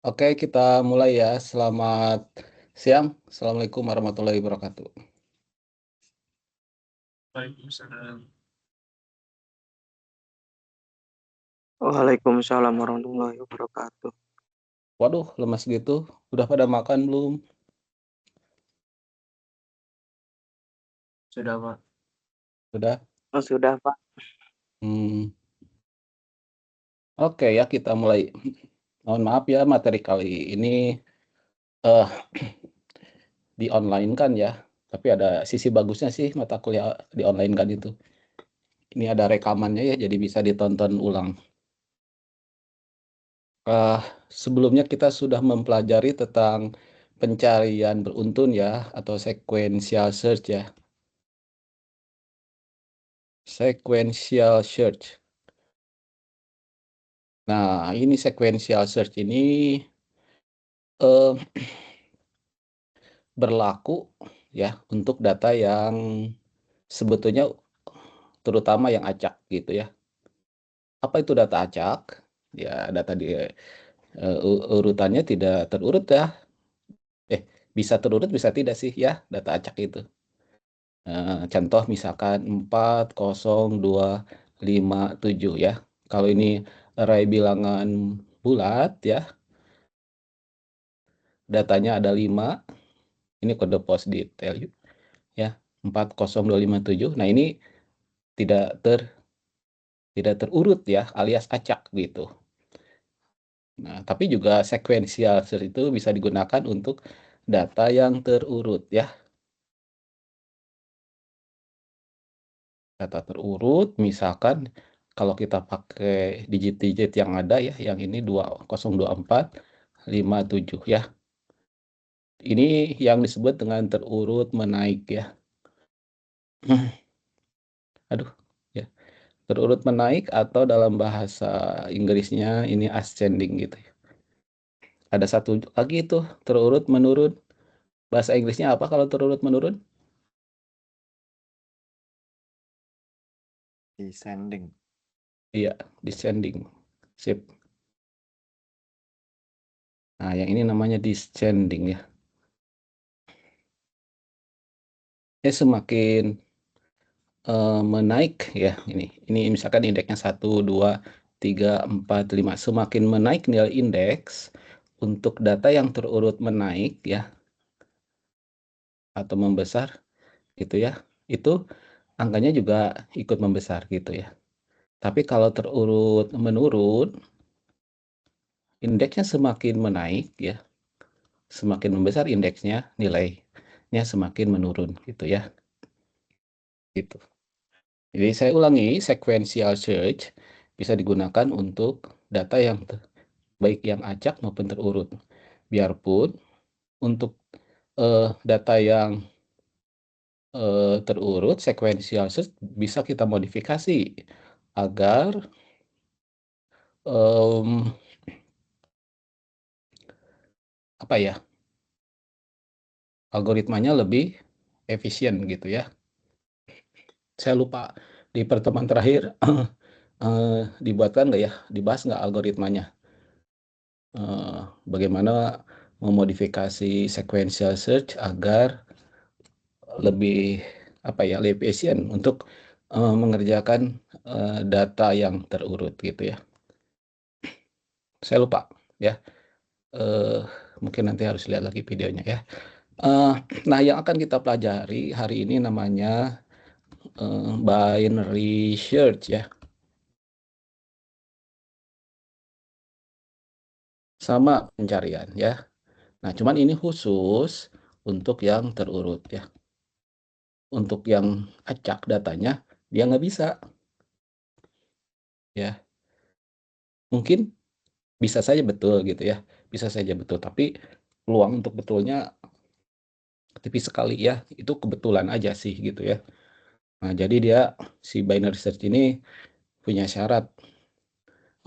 Oke, kita mulai ya. Selamat siang. Assalamualaikum warahmatullahi wabarakatuh. Waalaikumsalam. Waalaikumsalam warahmatullahi wabarakatuh. Waduh, lemas gitu. Udah pada makan belum? Sudah, Pak. Sudah? Oh, sudah, Pak. Hmm, Oke ya, kita mulai. Mohon maaf ya, materi kali ini eh di online kan ya. Tapi ada sisi bagusnya sih mata kuliah di online kan itu. Ini ada rekamannya ya, jadi bisa ditonton ulang. Eh, Sebelumnya kita sudah mempelajari tentang pencarian beruntun ya, atau sequential search ya. Sequential search. Nah, ini sequential search ini eh, berlaku ya untuk data yang sebetulnya terutama yang acak gitu ya. Apa itu data acak? Ya, data di urutannya tidak terurut ya. Bisa terurut bisa tidak sih ya data acak itu. Contoh misalkan 4, 0, 2, 5, 7 ya. Kalau ini array bilangan bulat ya, datanya ada 5. Ini kode pos detail ya, 40257. Nah, ini tidak ter tidak terurut ya, alias acak gitu. Nah, tapi juga sequential search itu bisa digunakan untuk data yang terurut ya. Data terurut misalkan kalau kita pakai digit-digit yang ada ya, yang ini 202457 ya. Ini yang disebut dengan terurut menaik ya. Aduh ya. Terurut menaik atau dalam bahasa Inggrisnya ini ascending gitu ya. Ada satu lagi itu terurut menurun. Bahasa Inggrisnya apa kalau terurut menurun? Descending. Iya, descending. Sip. Nah, yang ini namanya descending ya. Semakin menaik ya ini. Ini misalkan indeksnya 1, 2, 3, 4, 5. Semakin menaik nilai indeks untuk data yang terurut menaik ya atau membesar gitu ya. Itu angkanya juga ikut membesar gitu ya. Tapi kalau terurut menurun, indeksnya semakin menaik ya, semakin membesar indeksnya, nilainya semakin menurun gitu ya. Gitu. Jadi saya ulangi, sequential search bisa digunakan untuk data yang baik yang acak maupun terurut. Biarpun untuk data yang terurut, sequential search bisa kita modifikasi agar apa ya, algoritmanya lebih efisien gitu ya. Saya lupa di pertemuan terakhir dibuatkan nggak ya, dibahas nggak algoritmanya, bagaimana memodifikasi sequential search agar lebih apa ya, lebih efisien untuk mengerjakan data yang terurut gitu ya. Saya lupa ya, mungkin nanti harus lihat lagi videonya ya. Nah, yang akan kita pelajari hari ini namanya binary search ya. Sama pencarian ya. Nah, cuman ini khusus untuk yang terurut ya. Untuk yang acak datanya, dia nggak bisa ya. Mungkin bisa saja betul gitu ya. Bisa saja betul, tapi peluang untuk betulnya tipis sekali ya. Itu kebetulan aja sih gitu ya. Nah, jadi dia si binary search ini punya syarat.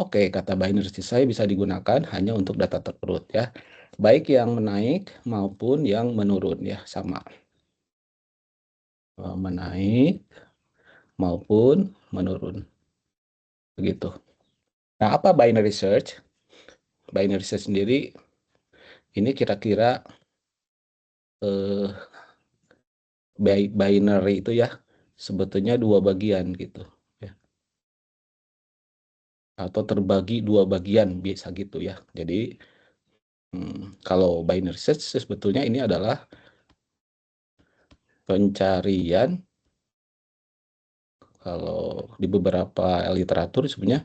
Oke, kata binary search saya bisa digunakan hanya untuk data terurut ya. Baik yang menaik maupun yang menurun ya, sama. Menaik maupun menurun. Begitu. Nah, apa binary search? Binary search sendiri ini kira-kira binary itu ya sebetulnya 2 bagian gitu ya. Atau terbagi 2 bagian biasa gitu ya. Jadi kalau binary search sebetulnya ini adalah pencarian, kalau di beberapa literatur sebenarnya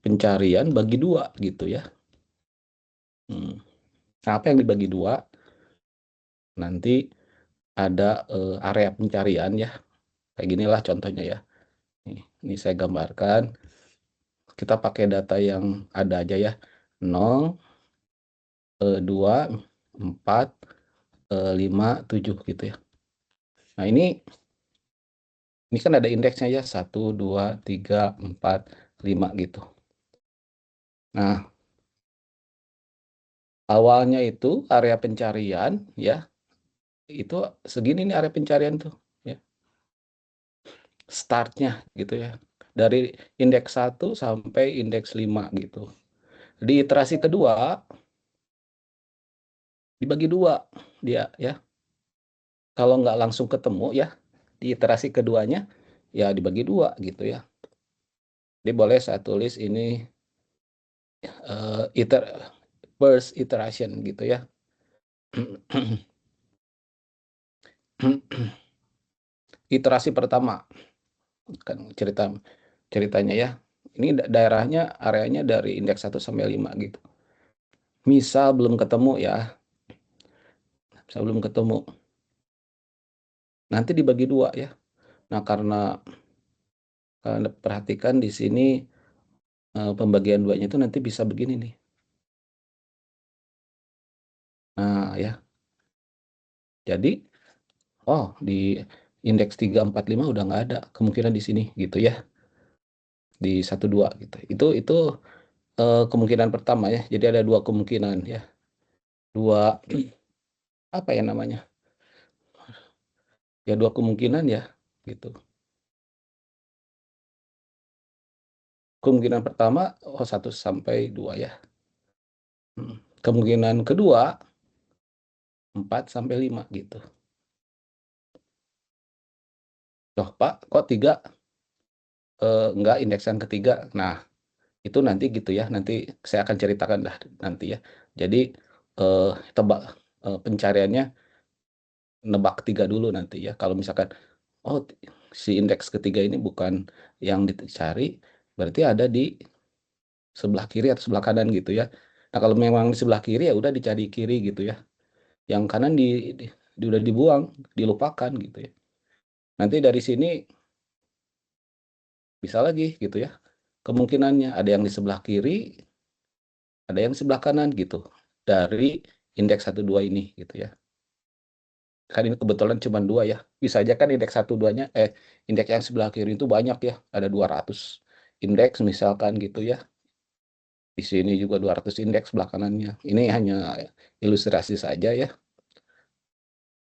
pencarian bagi 2 gitu ya. Apa yang dibagi 2? Nanti ada area pencarian ya. Kayak ginilah contohnya ya. Ini saya gambarkan. Kita pakai data yang ada aja ya. 0, 2, 4, 5, 7 gitu ya. Nah, ini kan ada indeksnya ya, 1, 2, 3, 4, 5 gitu. Nah, awalnya itu area pencarian ya, itu segini nih area pencarian tuh ya. Startnya gitu ya. Dari indeks 1 sampai indeks 5 gitu. Di iterasi kedua dibagi 2 dia ya. Kalau nggak langsung ketemu ya, di iterasi keduanya ya dibagi 2 gitu ya. Jadi boleh saya tulis ini first iteration gitu ya. Iterasi pertama kan ceritanya ya. Ini daerahnya areanya dari indeks 1 sampai 5 gitu. Misal belum ketemu ya. Sebelum ketemu. Nanti dibagi 2 ya. Nah, karena perhatikan di sini pembagian 2-nya itu nanti bisa begini nih. Nah, ya. Jadi di indeks 3, 4, 5 udah nggak ada kemungkinan di sini gitu ya. Di 1, 2 gitu. Itu kemungkinan pertama ya. Jadi ada 2 kemungkinan ya. 2 apa ya namanya? Ya 2 kemungkinan ya gitu. Kemungkinan pertama 1 sampai 2 ya. Kemungkinan kedua 4 sampai 5 gitu. Loh Pak, kok 3? Enggak, indeks yang ketiga. Nah, itu nanti gitu ya, nanti saya akan ceritakan dah nanti ya. Jadi pencariannya nebak 3 dulu nanti ya. Kalau misalkan si indeks ketiga ini bukan yang dicari, berarti ada di sebelah kiri atau sebelah kanan gitu ya. Nah, kalau memang di sebelah kiri ya udah dicari kiri gitu ya. Yang kanan udah dibuang, dilupakan gitu ya. Nanti dari sini bisa lagi gitu ya. Kemungkinannya ada yang di sebelah kiri, ada yang sebelah kanan gitu. Dari indeks 1, 2 ini gitu ya. Kan ini kebetulan cuma 2 ya. Bisa aja kan indeks 1, 2-nya indeks yang sebelah kiri itu banyak ya, ada 200 indeks misalkan gitu ya. Di sini juga 200 indeks sebelah kanannya. Ini hanya ilustrasi saja ya.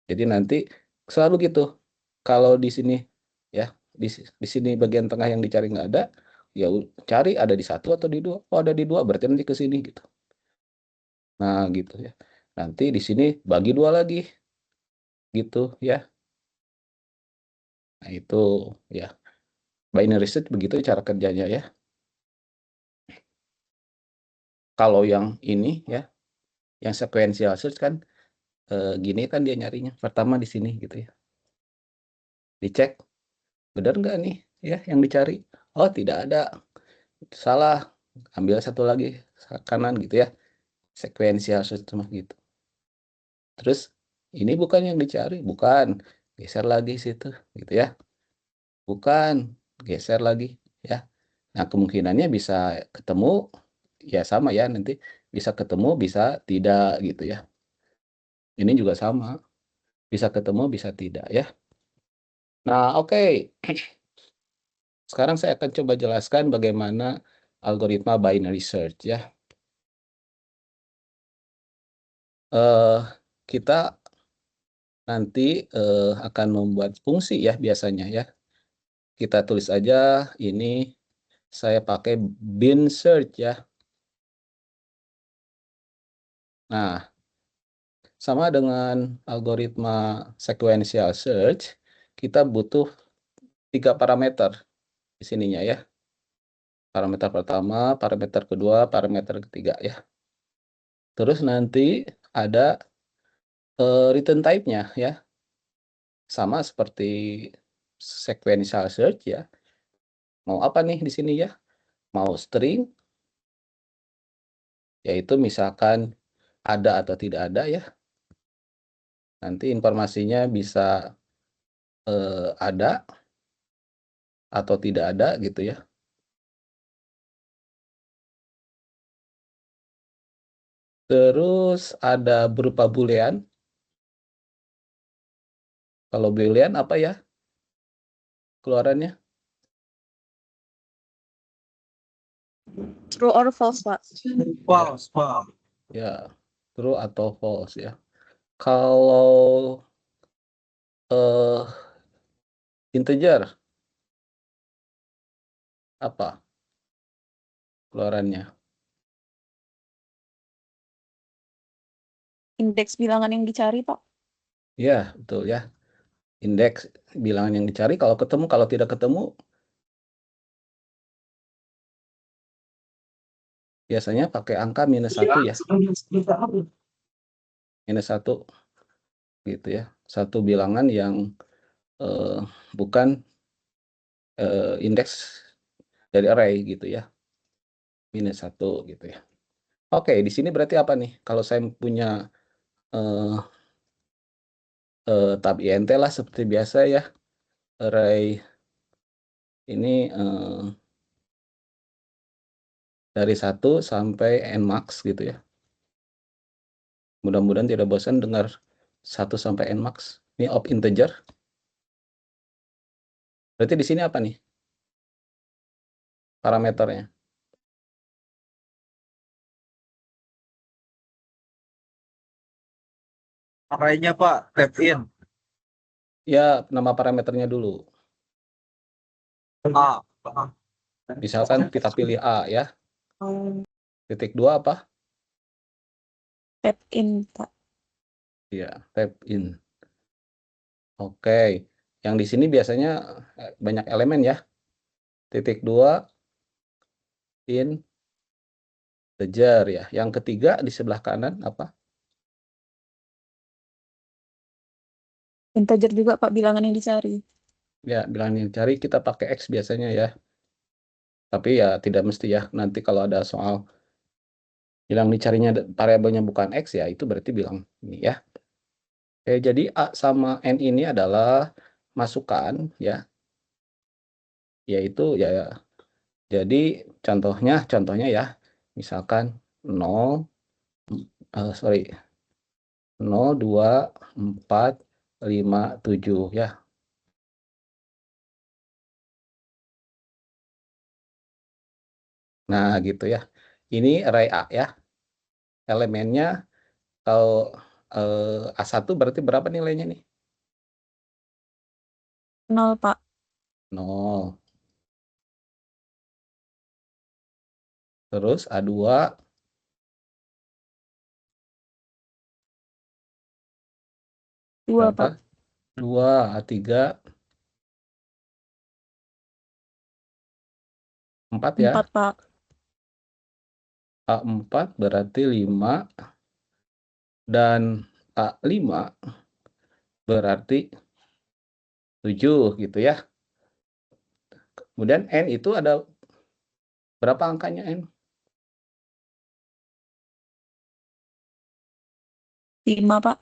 Jadi nanti selalu gitu. Kalau di sini ya, di sini bagian tengah yang dicari nggak ada, ya cari ada di 1 atau di 2. Oh, ada di 2 berarti nanti ke sini gitu. Nah, gitu ya. Nanti di sini bagi 2 lagi. Gitu ya. Nah, itu ya. Binary search begitu cara kerjanya ya. Kalau yang ini ya, yang sequential search kan gini kan dia nyarinya. Pertama di sini gitu ya. Dicek, benar nggak nih ya yang dicari? Oh, tidak ada. Salah. Ambil satu lagi kanan gitu ya. Sequential search cuma gitu. Terus ini bukan yang dicari, bukan. Geser lagi situ gitu ya. Bukan, geser lagi ya. Nah, kemungkinannya bisa ketemu ya sama ya, nanti bisa ketemu, bisa tidak gitu ya. Ini juga sama, bisa ketemu, bisa tidak ya. Nah, oke. Sekarang saya akan coba jelaskan bagaimana algoritma binary search ya. Kita nanti akan membuat fungsi ya biasanya ya. Kita tulis aja ini saya pakai bin search ya. Nah, Sama dengan algoritma sequential search, kita butuh 3 parameter di sininya ya. Parameter pertama, parameter kedua, parameter ketiga ya. Terus nanti ada return type-nya ya. Sama seperti sequential search ya. Mau apa nih di sini ya? Mau string, yaitu misalkan ada atau tidak ada ya. Nanti informasinya bisa ada atau tidak ada gitu ya. Terus ada berupa boolean. Kalau boolean apa ya keluarannya? True or false, Pak? False, false. Ya, true atau false ya. Kalau eh integer apa keluarannya? Indeks bilangan yang dicari, Pak. Ya, betul ya. Indeks bilangan yang dicari kalau ketemu, kalau tidak ketemu biasanya pakai angka -1 ya. -1 gitu ya. Satu bilangan yang bukan indeks dari array gitu ya. -1 gitu ya. Oke, di sini berarti apa nih? Kalau saya punya tab int lah seperti biasa ya. Array ini dari 1 sampai nmax gitu ya. Mudah-mudahan tidak bosan dengar 1 sampai nmax. Ini of integer. Berarti di sini apa nih parameternya? Arraynya Pak, tab in. Ya, nama parameternya dulu. A. Misalkan kita pilih A ya. Titik 2 apa? Tab in, Pak. Ya, tab in. Oke. Yang di sini biasanya banyak elemen ya. Titik 2 integer ya. Yang ketiga di sebelah kanan apa? Integer juga, Pak, bilangan yang dicari. Ya, bilangan yang cari kita pakai X biasanya ya. Tapi ya tidak mesti ya. Nanti kalau ada soal bilang dicarinya variabelnya bukan X ya, itu berarti bilang ini ya. Oke, jadi A sama N ini adalah masukan ya. Yaitu ya, jadi contohnya ya. Misalkan 0, 0, 2, 4, 5, 7 ya. Nah, gitu ya. Ini array A ya. Elemennya kalau A1 berarti berapa nilainya nih? 0, Pak. 0. Terus A2 2, berapa? Pak. 2, A3 4 ya. 4, Pak. A4 berarti 5 dan A5 berarti 7 gitu ya. Kemudian N itu ada berapa angkanya N? 5, Pak.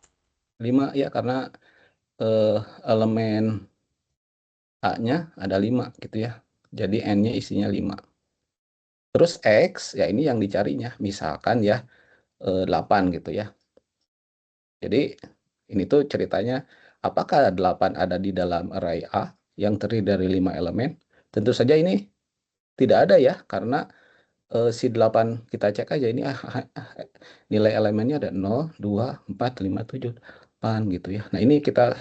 5 ya, karena elemen A-nya ada 5 gitu ya. Jadi N-nya isinya 5. Terus X ya ini yang dicarinya. Misalkan ya 8 gitu ya. Jadi ini tuh ceritanya apakah 8 ada di dalam array A yang terdiri dari 5 elemen? Tentu saja ini tidak ada ya, karena si 8 kita cek aja ini nilai elemennya ada 0, 2, 4, 5, 7, 8 gitu ya. Nah, ini kita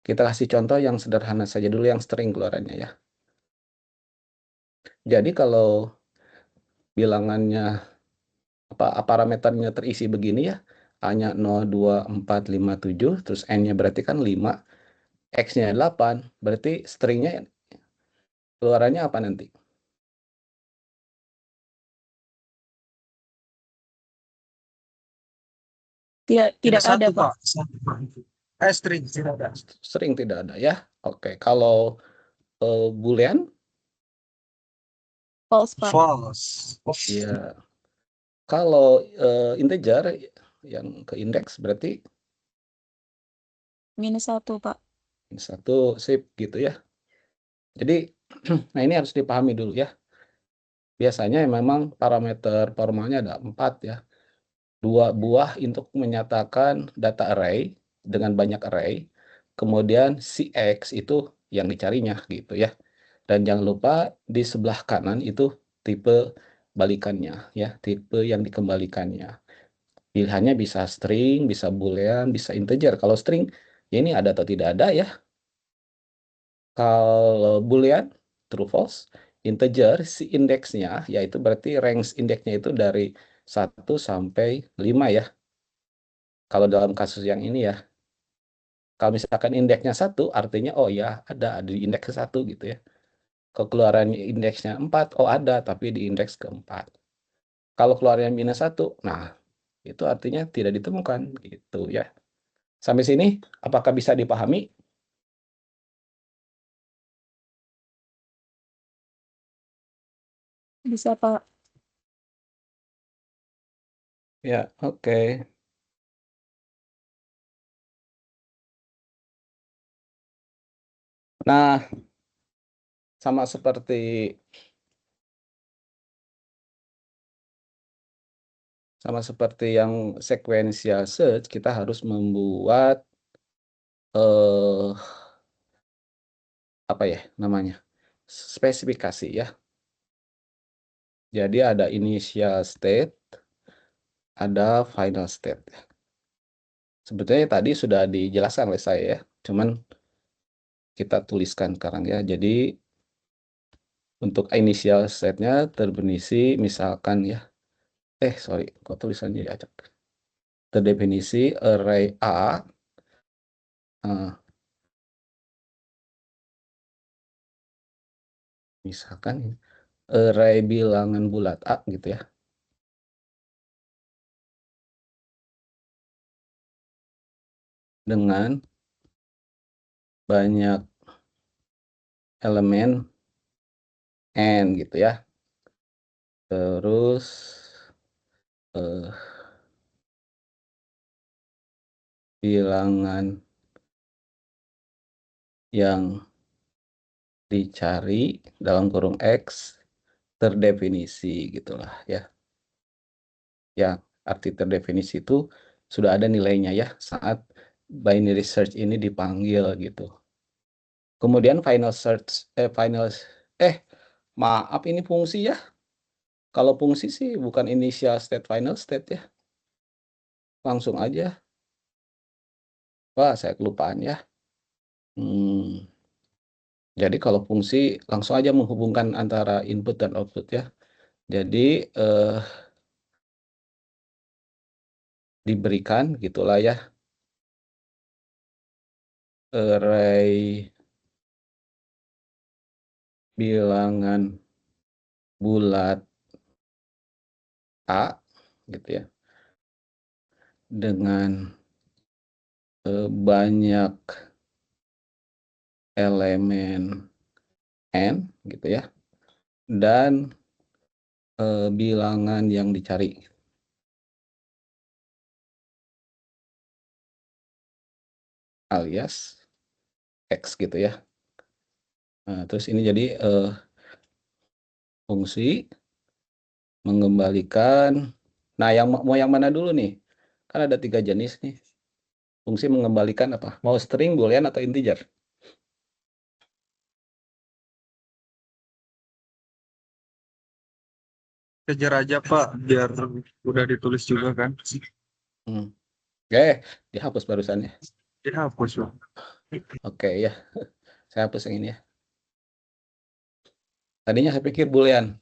kasih contoh yang sederhana saja dulu yang string keluarannya ya. Jadi kalau bilangannya parameternya terisi begini ya, A-nya 0, 2, 4, 5, 7, terus N-nya berarti kan 5, X-nya 8, berarti stringnya keluarannya apa nanti? Tidak Minus ada, 1, Pak. Pak. String, tidak ada. String tidak ada ya. Oke, kalau Boolean, False, Pak. False. ya. Kalau integer yang ke indeks berarti -1, Pak. satu sip gitu ya. Jadi, nah ini harus dipahami dulu ya. Biasanya memang parameter formalnya ada 4 ya. 2 buah untuk menyatakan data array dengan banyak array. Kemudian si X itu yang dicarinya gitu ya. Dan jangan lupa di sebelah kanan itu tipe balikannya ya, tipe yang dikembalikannya. Pilihannya bisa string, bisa boolean, bisa integer. Kalau string, ya ini ada atau tidak ada ya. Kalau boolean, true false. Integer, si indeksnya, yaitu berarti range indeksnya itu dari 1 sampai 5 ya. Kalau dalam kasus yang ini ya. Kalau misalkan indeksnya 1, artinya oh ya ada di indeks 1 gitu ya. Kalau keluarannya indeksnya 4, oh ada tapi di indeks keempat. Kalau keluarannya -1, nah itu artinya tidak ditemukan gitu ya. Sampai sini apakah bisa dipahami? Bisa, Pak. Ya, oke. Nah, sama seperti yang sequential search, kita harus membuat apa ya namanya? Spesifikasi ya. Jadi ada initial state, ada final state. Sebetulnya tadi sudah dijelaskan oleh saya ya, cuman kita tuliskan sekarang ya. Jadi untuk initial state-nya terdefinisi misalkan ya, sorry, kok tulisannya diacak. Terdefinisi array A, misalkan array bilangan bulat A gitu ya. Dengan banyak elemen N gitu ya. Terus bilangan yang dicari dalam kurung X terdefinisi gitulah ya. Ya, arti terdefinisi itu sudah ada nilainya ya saat binary search ini dipanggil gitu. Kemudian final search maaf ini fungsi ya. Kalau fungsi sih bukan initial state final state ya. Langsung aja. Wah, saya kelupaan ya. Jadi kalau fungsi langsung aja menghubungkan antara input dan output ya. Jadi diberikan gitulah ya array bilangan bulat A gitu ya dengan banyak elemen N gitu ya dan bilangan yang dicari alias X gitu ya. Nah, terus ini jadi fungsi mengembalikan. Nah, mau yang mana dulu nih? Kan ada 3 jenis nih. Fungsi mengembalikan apa? Mau string, boolean, atau integer? Kejar aja, Pak. Biar udah ditulis juga kan. Dihapus barusan ya. Dihapus, Pak. Oke ya, saya hapus yang ini ya. Tadinya saya pikir boolean.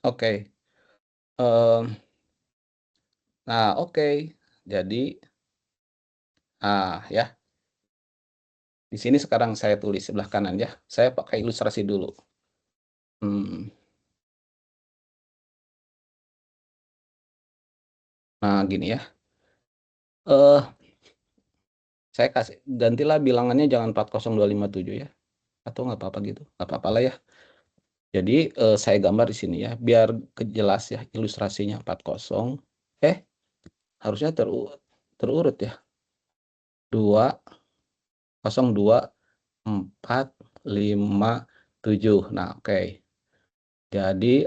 Oke. Nah, oke. Jadi ya. Di sini sekarang saya tulis sebelah kanan ya. Saya pakai ilustrasi dulu. Nah, gini ya. Saya kasih gantilah bilangannya jangan 40257 ya. Atau nggak apa-apa gitu. Nggak apa-apa lah ya. Jadi saya gambar di sini ya, biar jelas ya ilustrasinya 40. Harusnya terurut ya. 2, 02, 4, 5, 7. Nah, oke. Jadi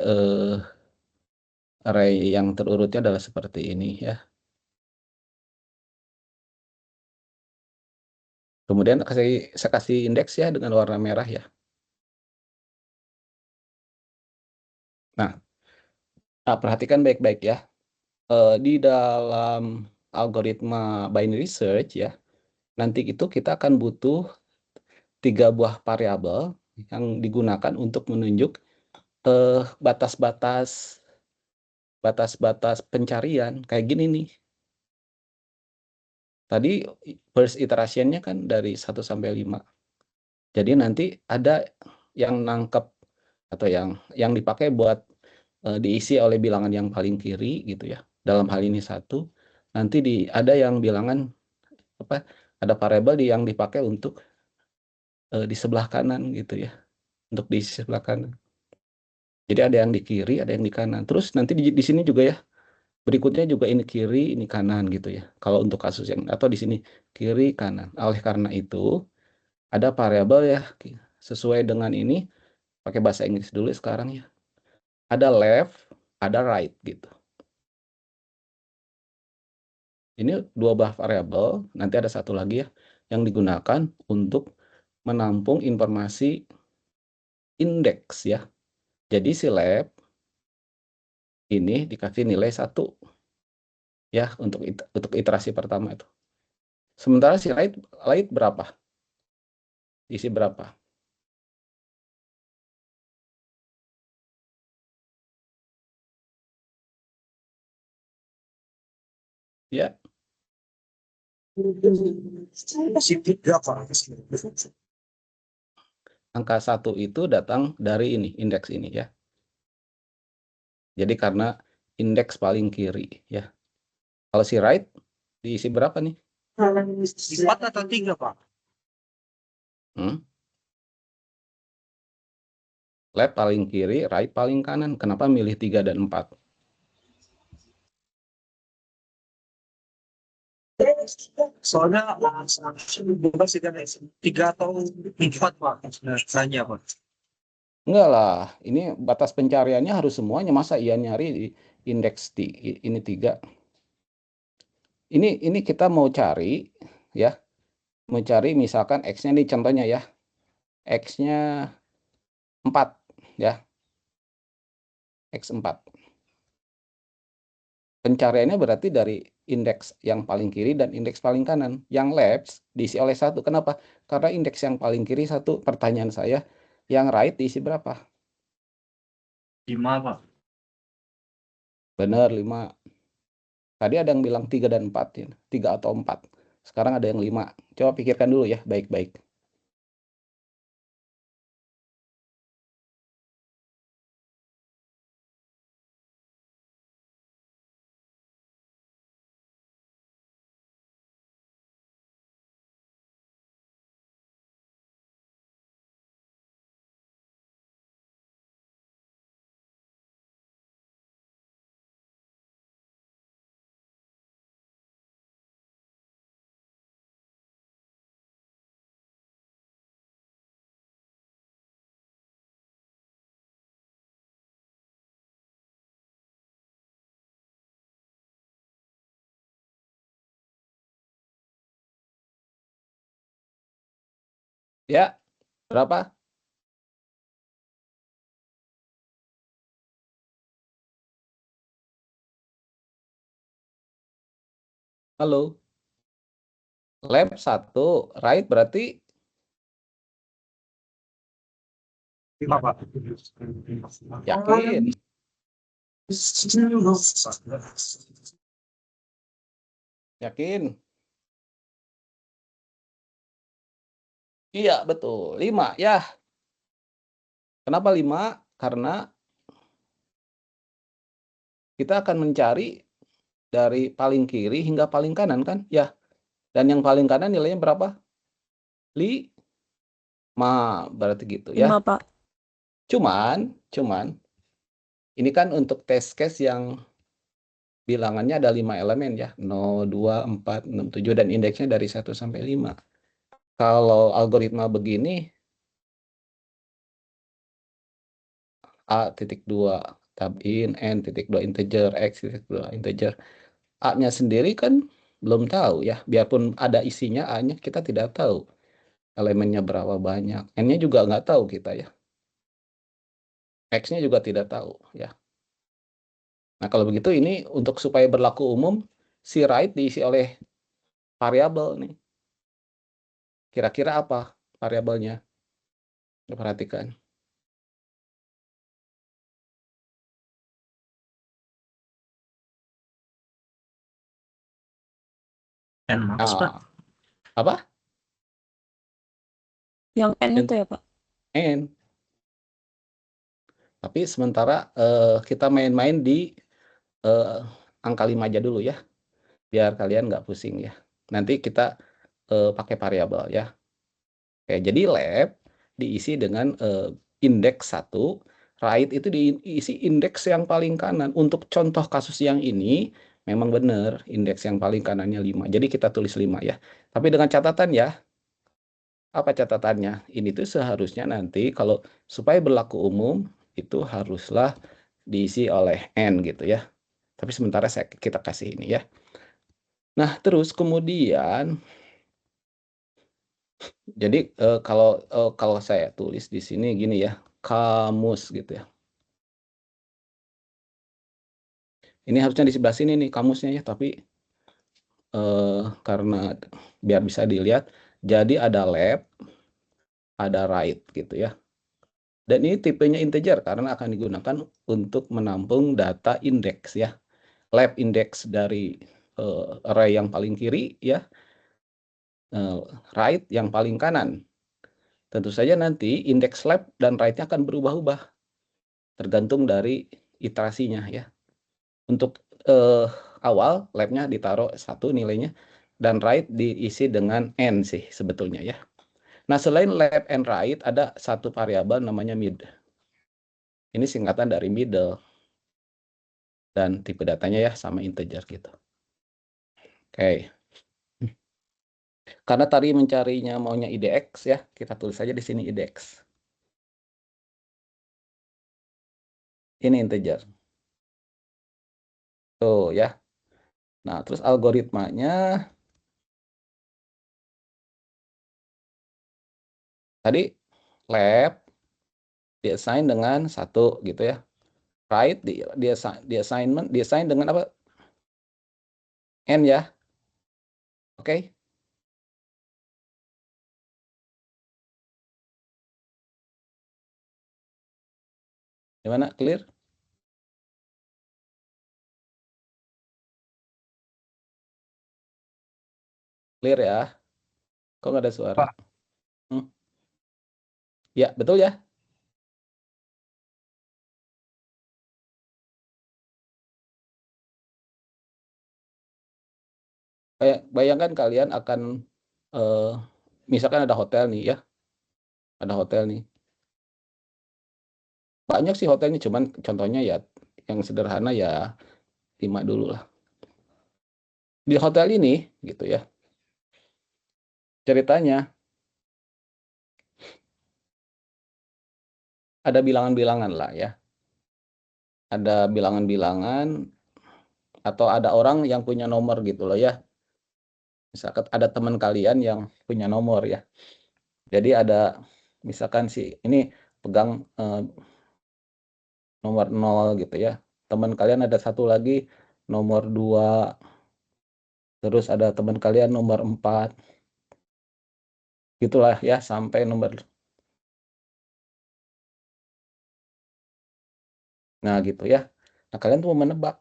array yang terurutnya adalah seperti ini ya. Kemudian saya kasih indeks ya dengan warna merah ya. Nah, perhatikan baik-baik ya. Di dalam algoritma binary search ya, nanti itu kita akan butuh 3 buah variabel yang digunakan untuk menunjuk batas-batas pencarian kayak gini nih. Tadi first iteration-nya kan dari 1 sampai 5. Jadi nanti ada yang nangkep atau yang dipakai buat diisi oleh bilangan yang paling kiri gitu ya. Dalam hal ini 1. Nanti ada yang bilangan ada variabel yang dipakai untuk di sebelah kanan gitu ya. Untuk di sebelah kanan. Jadi ada yang di kiri, ada yang di kanan. Terus nanti di sini juga ya. Berikutnya juga ini kiri, ini kanan gitu ya. Kalau untuk kasus yang atau di sini kiri, kanan. Oleh karena itu ada variabel ya sesuai dengan ini, pakai bahasa Inggris dulu sekarang ya. Ada left, ada right gitu. Ini 2 buah variabel, nanti ada satu lagi ya yang digunakan untuk menampung informasi indeks ya. Jadi si left ini dikasih nilai 1 ya untuk iterasi pertama itu. Sementara si right berapa? Isi berapa? Ya. Angka 1 itu datang dari ini, indeks ini ya. Jadi karena indeks paling kiri ya. Kalau si right diisi berapa nih? 4 atau 3, Pak? Left paling kiri, right paling kanan. Kenapa milih 3 dan 4? Soalnya bebas sih kan 3 atau 4, Pak. Tanya, Pak. Enggak lah, ini batas pencariannya harus semuanya. Masa iya nyari di indeks ini 3? Ini kita mau cari ya. Mau cari misalkan X-nya nih contohnya ya. X-nya 4 ya. X4. Pencariannya berarti dari indeks yang paling kiri dan indeks paling kanan. Yang left diisi oleh 1. Kenapa? Karena indeks yang paling kiri 1. Pertanyaan saya, yang right diisi berapa? 5, Pak. Benar, 5. Tadi ada yang bilang 3 dan 4 ya. 3 atau 4. Sekarang ada yang 5. Coba pikirkan dulu ya, baik-baik. Ya, berapa? Halo? Left 1, right berarti 5, Pak. yakin? Yakin? Iya, betul. 5, ya. Kenapa 5? Karena kita akan mencari dari paling kiri hingga paling kanan kan, ya. Dan yang paling kanan nilainya berapa? 5, berarti gitu ya. 5, Pak. Cuman ini kan untuk test case yang bilangannya ada 5 elemen ya, 0, 2, 4, 6, 7 dan indeksnya dari 1 sampai 5. Kalau algoritma begini A.2 tab in, N.2 integer, X.2 integer. A-nya sendiri kan belum tahu ya, biarpun ada isinya A-nya kita tidak tahu elemennya berapa banyak. N-nya juga nggak tahu kita ya. X-nya juga tidak tahu ya. Nah, kalau begitu ini untuk supaya berlaku umum, si right diisi oleh variabel nih. Kira-kira apa variabelnya? Perhatikan. N-max, Pak. Apa? Yang N N. itu ya, Pak? N. Tapi sementara kita main-main di angka 5 aja dulu ya, biar kalian nggak pusing ya. Nanti kita pakai variabel ya. Oke, jadi lab diisi dengan indeks 1, right itu diisi indeks yang paling kanan. Untuk contoh kasus yang ini, memang benar indeks yang paling kanannya 5. Jadi kita tulis 5 ya. Tapi dengan catatan ya, apa catatannya? Ini tuh seharusnya nanti kalau supaya berlaku umum, itu haruslah diisi oleh N gitu ya. Tapi sementara kita kasih ini ya. Nah, terus kemudian jadi kalau saya tulis di sini gini ya, kamus gitu ya. Ini harusnya di sebelah sini nih kamusnya ya, tapi karena biar bisa dilihat, jadi ada lab, ada write gitu ya. Dan ini tipenya integer karena akan digunakan untuk menampung data indeks ya. Lab index dari array yang paling kiri ya, right yang paling kanan. Tentu saja nanti indeks lab dan right-nya akan berubah-ubah tergantung dari iterasinya ya. Untuk awal lab-nya ditaruh 1 nilainya dan right diisi dengan n sih sebetulnya ya. Nah, selain lab and right ada satu variabel namanya mid. Ini singkatan dari middle. Dan tipe datanya ya sama integer gitu. Oke. Karena tadi mencarinya maunya IDX ya, kita tulis saja di sini IDX. Ini integer. Tuh ya. Nah, terus algoritmanya tadi lab diassign dengan 1 gitu ya. Right diassign dengan apa? N ya. Oke. Gimana? Clear? Clear ya? Kok nggak ada suara? Pak. Ya, betul ya? Bayangkan kalian akan misalkan ada hotel nih ya. Ada hotel nih. Banyak sih hotelnya, cuman contohnya ya yang sederhana ya 5 dulu lah. Di hotel ini gitu ya. Ceritanya ada bilangan-bilangan lah ya. Ada bilangan-bilangan atau ada orang yang punya nomor gitu loh ya. Misalkan ada teman kalian yang punya nomor ya. Jadi ada misalkan si ini pegang nomor 0 gitu ya. Teman kalian ada satu lagi nomor 2. Terus ada teman kalian nomor 4. Gitulah ya sampai nomor. Nah, gitu ya. Nah, kalian tuh mau menebak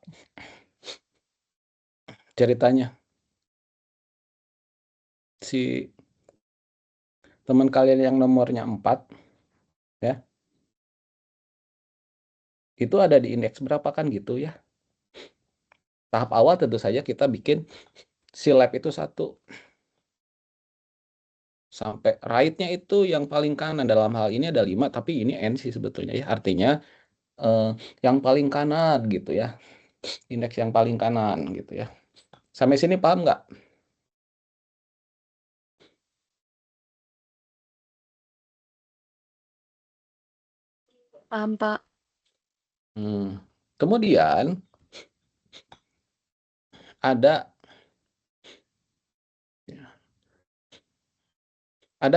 ceritanya. si teman kalian yang nomornya 4 ya. Itu ada di indeks berapa kan gitu ya. Tahap awal tentu saja kita bikin si lab itu 1. Sampai right-nya itu yang paling kanan, dalam hal ini ada 5 tapi ini N sih sebetulnya ya. Artinya yang paling kanan gitu ya. Indeks yang paling kanan gitu ya. Sampai sini paham nggak? Paham, Pak. Kemudian ada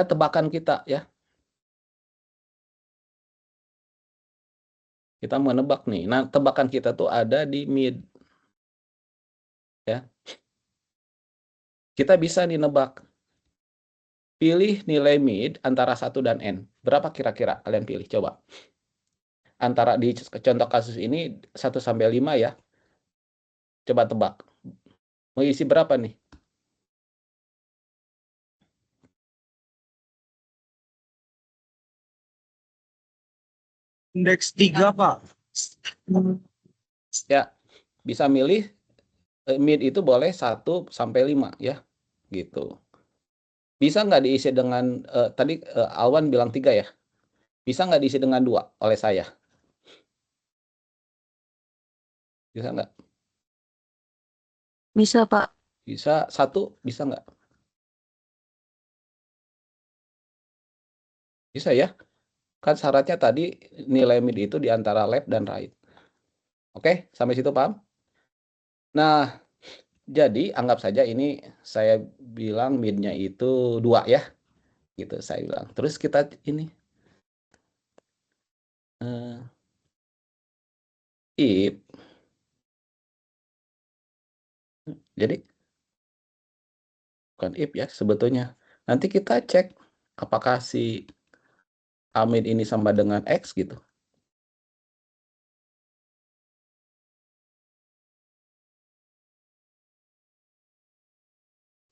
tebakan kita ya. Kita mau nebak nih. Nah, tebakan kita tuh ada di mid. Ya. Kita bisa nih nebak. Pilih nilai mid antara 1 dan N. Berapa kira-kira kalian pilih? Coba. Antara di contoh kasus ini 1 sampai 5 ya. Coba tebak. Mau isi berapa nih? Indeks 3, Pak. Ya, bisa milih mid itu boleh 1 sampai 5 ya. Gitu. Bisa nggak diisi dengan, tadi Awan bilang 3 ya? Bisa nggak diisi dengan 2 oleh saya? Bisa nggak? Bisa, Pak. Bisa 1, bisa nggak? Bisa ya? Kan syaratnya tadi nilai mid itu di antara left dan right. Oke, sampai situ paham? Nah, jadi anggap saja ini saya bilang midnya itu 2 ya. Gitu saya bilang. Terus kita ini if jadi bukan if ya sebetulnya. Nanti kita cek apakah si mid ini sama dengan X gitu.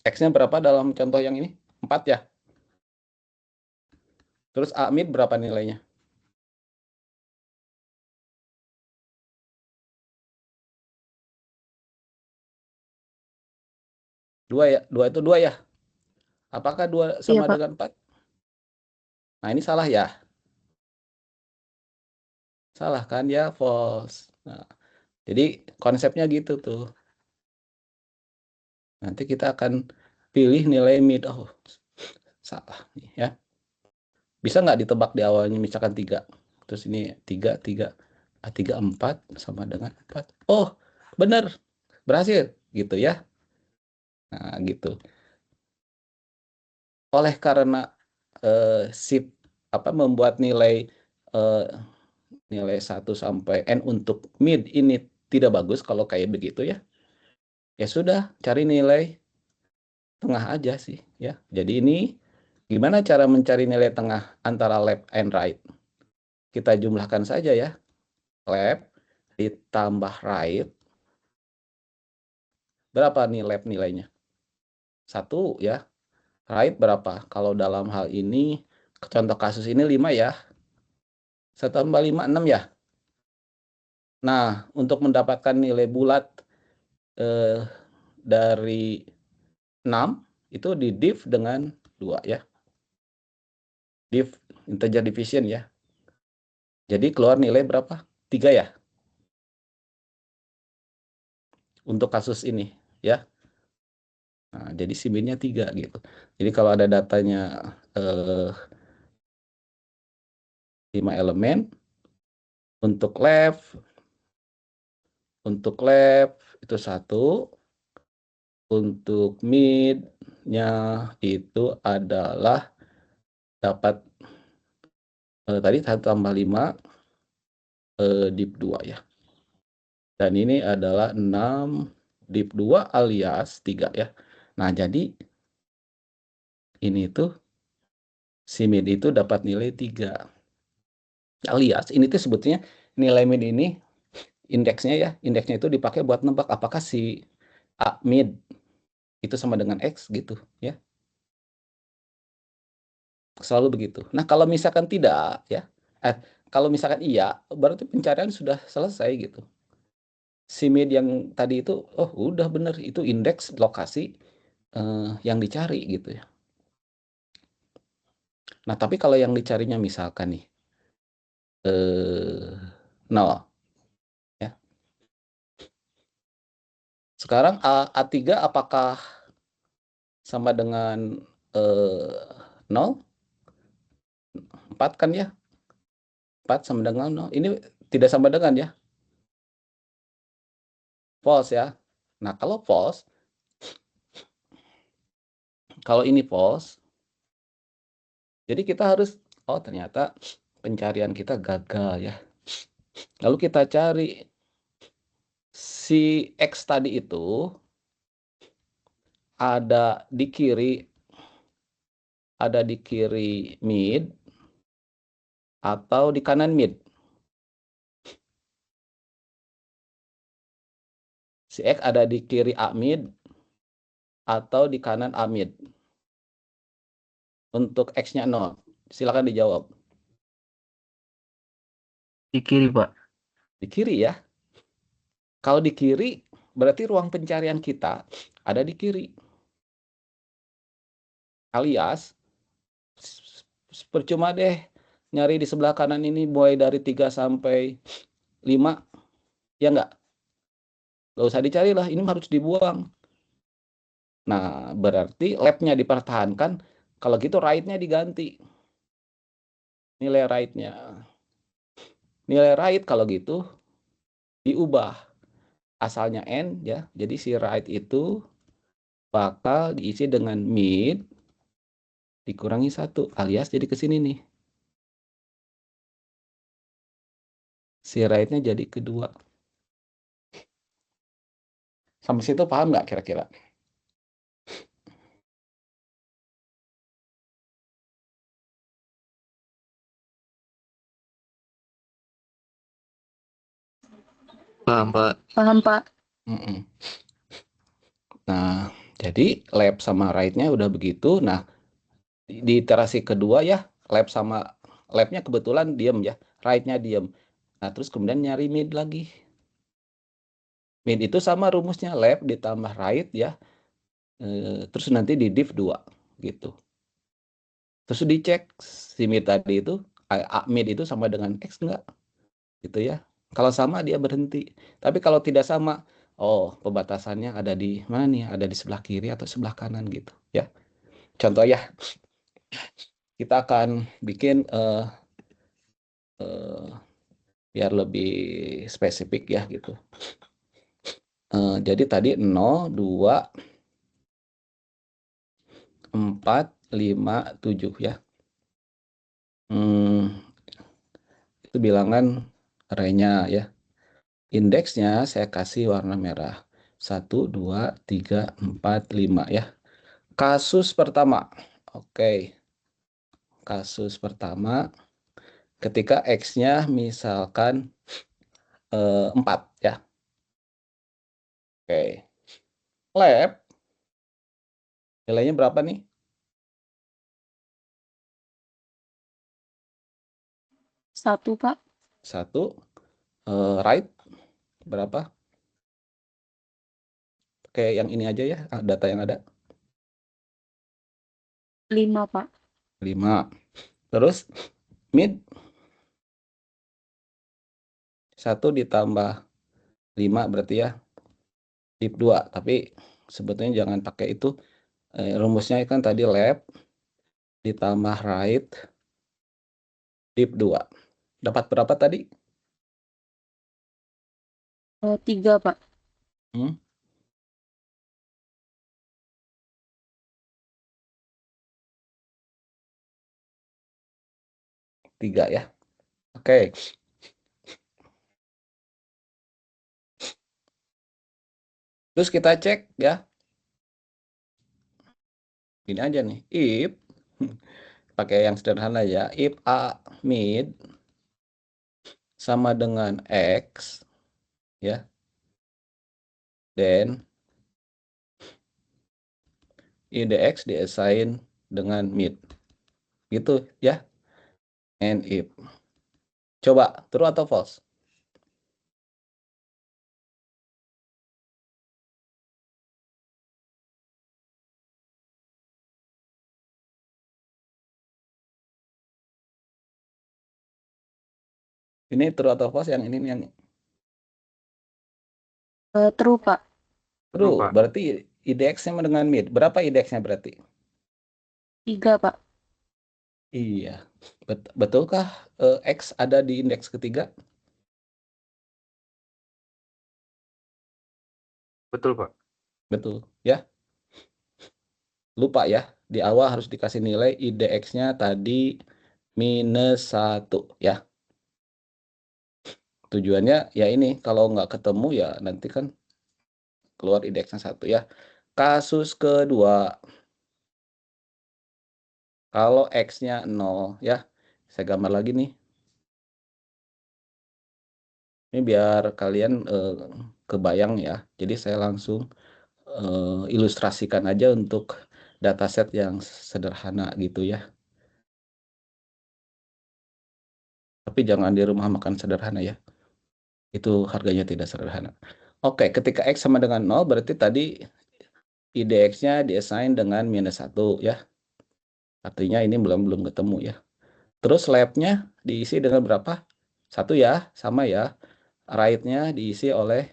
X-nya berapa dalam contoh yang ini? 4 ya. Terus mid berapa nilainya? 2 ya. 2 itu 2 ya. Apakah 2 Iya, sama Pak. dengan 4? Nah, ini salah ya. Salah kan ya, false. Nah, jadi konsepnya gitu tuh. Nanti kita akan pilih nilai mid. Oh, salah nih ya. Bisa nggak ditebak di awalnya misalkan 3. Terus ini 3, 3. 3, 4 sama dengan 4. Oh, benar. Berhasil gitu ya. Nah, gitu. Oleh karena membuat nilai 1 sampai N untuk mid ini tidak bagus kalau kayak begitu ya. Ya sudah, cari nilai tengah aja sih ya. Jadi ini gimana cara mencari nilai tengah antara left and right? Kita jumlahkan saja ya. Left ditambah right. Berapa nih left nilainya? 1 ya. Right berapa? Kalau dalam hal ini, contoh kasus ini 5 ya. 1 tambah 5, 6 ya. Nah, untuk mendapatkan nilai bulat dari 6, itu di div dengan 2 ya. Div integer division ya. Jadi keluar nilai berapa? 3 ya. Untuk kasus ini ya. Nah, jadi si min-nya 3 gitu. Jadi kalau ada datanya 5 elemen, untuk left itu 1, untuk mid-nya itu adalah dapat tadi 1 tambah 5 div 2 ya. Dan ini adalah 6 div 2 alias 3 ya. Nah, jadi ini tuh si mid itu dapat nilai 3. Alias ini tuh sebetulnya nilai mid ini indeksnya itu dipakai buat nebak apakah si mid itu sama dengan X gitu ya. Selalu begitu. Nah, kalau misalkan tidak ya, kalau misalkan iya, berarti pencarian sudah selesai gitu. Si mid yang tadi itu, oh udah bener itu indeks lokasi yang dicari gitu ya. Nah, tapi kalau yang dicarinya misalkan nih 0 ya. Sekarang A3 apakah sama dengan 0? 4 kan ya? 4 sama dengan 0. Ini tidak sama dengan ya? False ya. Nah, kalau false, kalau ini false, jadi kita harus, oh ternyata pencarian kita gagal ya. Lalu kita cari si X tadi itu ada di kiri mid atau di kanan mid. Si X ada di kiri A mid atau di kanan A mid. Untuk X-nya 0. Silakan dijawab. Di kiri, Pak. Di kiri ya. Kalau di kiri, berarti ruang pencarian kita ada di kiri. Alias, percuma deh nyari di sebelah kanan ini mulai dari 3 sampai 5. Ya enggak? Nggak usah dicari lah, ini harus dibuang. Nah, berarti lab-nya dipertahankan. Kalau gitu right-nya diganti. Nilai right-nya. Nilai right kalau gitu diubah. Asalnya N ya. Jadi si right itu bakal diisi dengan mid dikurangi 1 alias jadi ke sini nih. Si right-nya jadi kedua. Sampai situ paham nggak kira-kira? Paham, Pak. Paham, Pak. Nah, jadi lab sama right-nya udah begitu. Nah, di iterasi kedua ya, labnya kebetulan diem ya, right-nya diem. Nah, terus kemudian nyari mid lagi. Mid itu sama rumusnya lab ditambah right ya, terus nanti di div 2 gitu. Terus dicek si mid tadi itu, mid itu sama dengan X enggak? Gitu ya. Kalau sama dia berhenti. Tapi kalau tidak sama, oh pembatasannya ada di mana nih? Ada di sebelah kiri atau sebelah kanan gitu ya. Contoh ya, kita akan bikin biar lebih spesifik ya gitu. Jadi tadi 0, 2, 4, 5, 7 ya. Itu bilangan arraynya ya. Indeksnya saya kasih warna merah. 1, 2, 3, 4, 5 ya. Kasus pertama. Oke. Kasus pertama ketika X-nya misalkan 4 ya. Oke. Lab nilainya berapa nih? 1, Pak. 1. Right berapa? Kayak yang ini aja ya, data yang ada. 5, Pak. 5. Terus mid 1 ditambah 5 berarti ya div 2. Tapi sebetulnya jangan pakai itu. Rumusnya kan tadi lab ditambah right div 2. Dapat berapa tadi? 3, Pak. 3 ya. Oke. Terus kita cek ya. Ini aja nih. If pakai yang sederhana ya. If A mid sama dengan X ya. Then IDX diassign dengan mid. gitu ya. And if. Coba true atau false? Ini true atau false yang ini yang True, Pak. True, true. Pak. Berarti IDX sama dengan mid. Berapa IDX-nya berarti? 3, Pak. Iya. Betulkah X ada di indeks ketiga? Betul, Pak. Betul, ya. Lupa ya, di awal harus dikasih nilai IDX-nya tadi -1 ya. Tujuannya ya ini, kalau nggak ketemu ya nanti kan keluar IDX-nya 1 ya. Kasus kedua, kalau X-nya 0 ya, saya gambar lagi nih. Ini biar kalian kebayang ya. Jadi saya langsung ilustrasikan aja untuk dataset yang sederhana gitu ya. Tapi jangan di rumah makan sederhana ya. Itu harganya tidak sederhana. Oke, ketika X sama dengan 0 berarti tadi IDX-nya diassign dengan -1 ya. Artinya ini belum ketemu ya. Terus lab-nya diisi dengan berapa? 1 ya, sama ya. Right-nya diisi oleh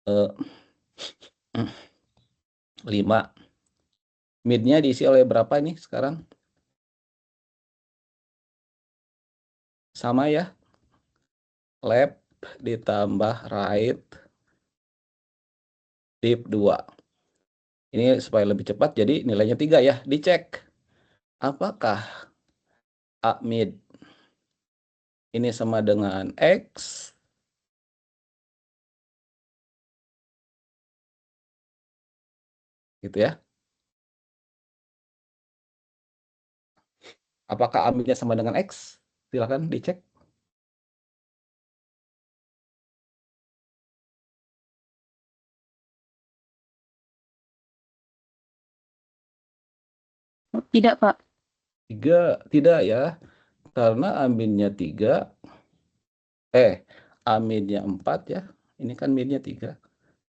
5. Mid-nya diisi oleh berapa nih sekarang? Sama ya. Lab ditambah right div 2. Ini supaya lebih cepat jadi nilainya 3 ya. Dicek apakah A mid ini sama dengan X gitu ya. Apakah A midnya sama dengan X? Silakan dicek. Tidak, Pak. 3 tidak ya. Karena A midnya 3 A midnya 4 ya. Ini kan midnya 3.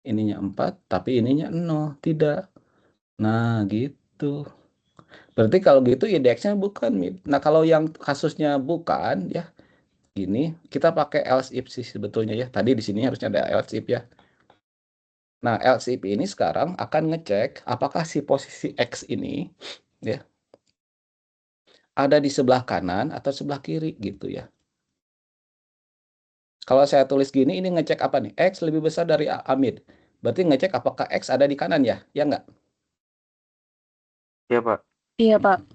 Ininya 4 tapi ininya 0, tidak. Nah, gitu. Berarti kalau gitu IDX-nya bukan mid. Nah, kalau yang kasusnya bukan ya, ini kita pakai else if sih sebetulnya ya. Tadi di sini harusnya ada else if ya. Nah, else if ini sekarang akan ngecek apakah si posisi X ini ya ada di sebelah kanan atau sebelah kiri gitu ya. Kalau saya tulis gini, ini ngecek apa nih? X lebih besar dari Amid. Berarti ngecek apakah X ada di kanan ya? Ya nggak? Ya, Pak. Iya, Pak.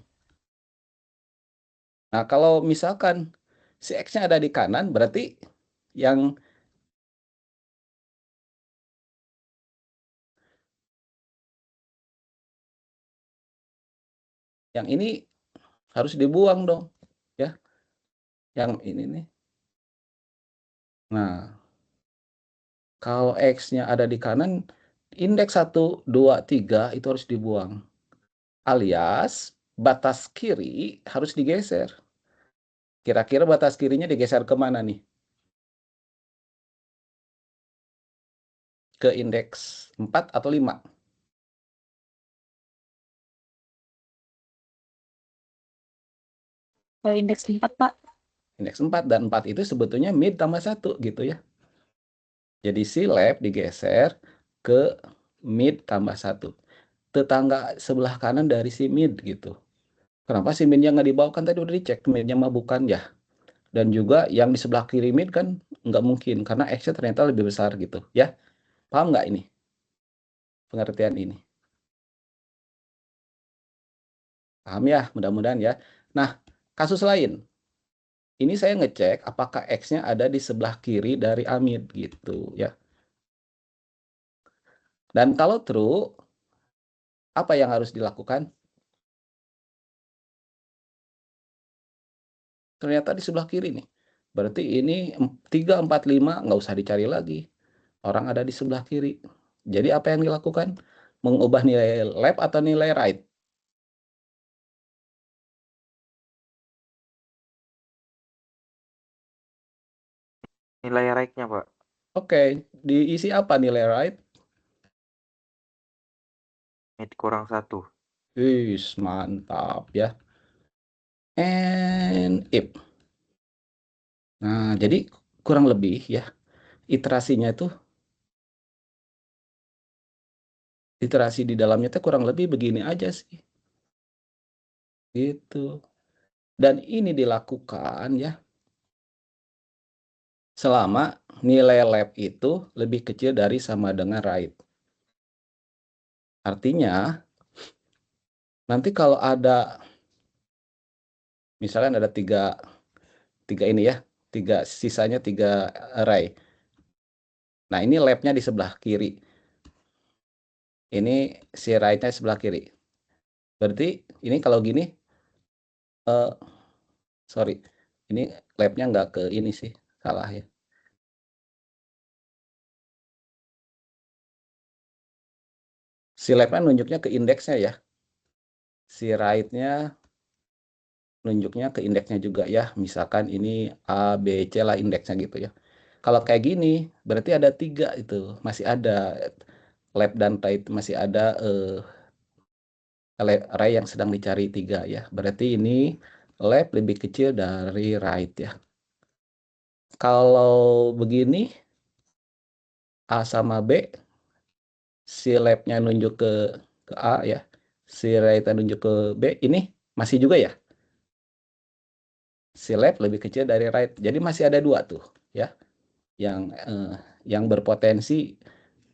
Nah, kalau misalkan si X-nya ada di kanan, berarti yang ini harus dibuang dong. Ya, yang ini nih. Nah, kalau X-nya ada di kanan, indeks 1, 2, 3 itu harus dibuang. Alias, batas kiri harus digeser. Kira-kira batas kirinya digeser kemana nih? Ke indeks 4 atau 5? Indeks 4, Pak. Indeks 4, dan 4 itu sebetulnya mid tambah 1 gitu ya. Jadi si lab digeser ke mid tambah 1. Tetangga sebelah kanan dari si mid gitu. Kenapa si midnya nggak dibawa? Kan tadi udah dicek midnya mah bukan ya. Dan juga yang di sebelah kiri mid kan nggak mungkin karena X-nya ternyata lebih besar gitu ya. Paham nggak ini? Pengertian ini. Paham ya? Mudah-mudahan ya. Nah, kasus lain. Ini saya ngecek apakah X-nya ada di sebelah kiri dari Amid gitu ya. Dan kalau true, apa yang harus dilakukan? Ternyata di sebelah kiri nih. Berarti ini 3, 4, 5 nggak usah dicari lagi. Orang ada di sebelah kiri. Jadi apa yang dilakukan? Mengubah nilai left atau nilai right? Nilai right-nya, Pak. Oke, diisi apa nilai right? Mid kurang 1. Wis, mantap ya. And if. Nah, jadi kurang lebih ya, iterasinya itu, iterasi di dalamnya itu kurang lebih begini aja sih. Gitu. Dan ini dilakukan ya, selama nilai lab itu lebih kecil dari sama dengan right. Artinya, nanti kalau ada, misalnya ada tiga ini ya, sisanya 3 array. Nah, ini labnya di sebelah kiri. Ini si right-nya sebelah kiri. Berarti ini kalau gini, sorry, ini labnya nggak ke ini sih, salah ya. Si labnya nunjuknya ke indeksnya ya. Si right-nya nunjuknya ke indeksnya juga ya. Misalkan ini A, B, C lah indeksnya gitu ya. Kalau kayak gini, berarti ada 3 itu. Masih ada lab dan right, masih ada array yang sedang dicari 3 ya. Berarti ini lab lebih kecil dari right ya. Kalau begini, A sama B, si labnya nunjuk ke A ya, si right nunjuk ke B, ini masih juga ya. Si lab lebih kecil dari right. Jadi masih ada 2 tuh ya, yang berpotensi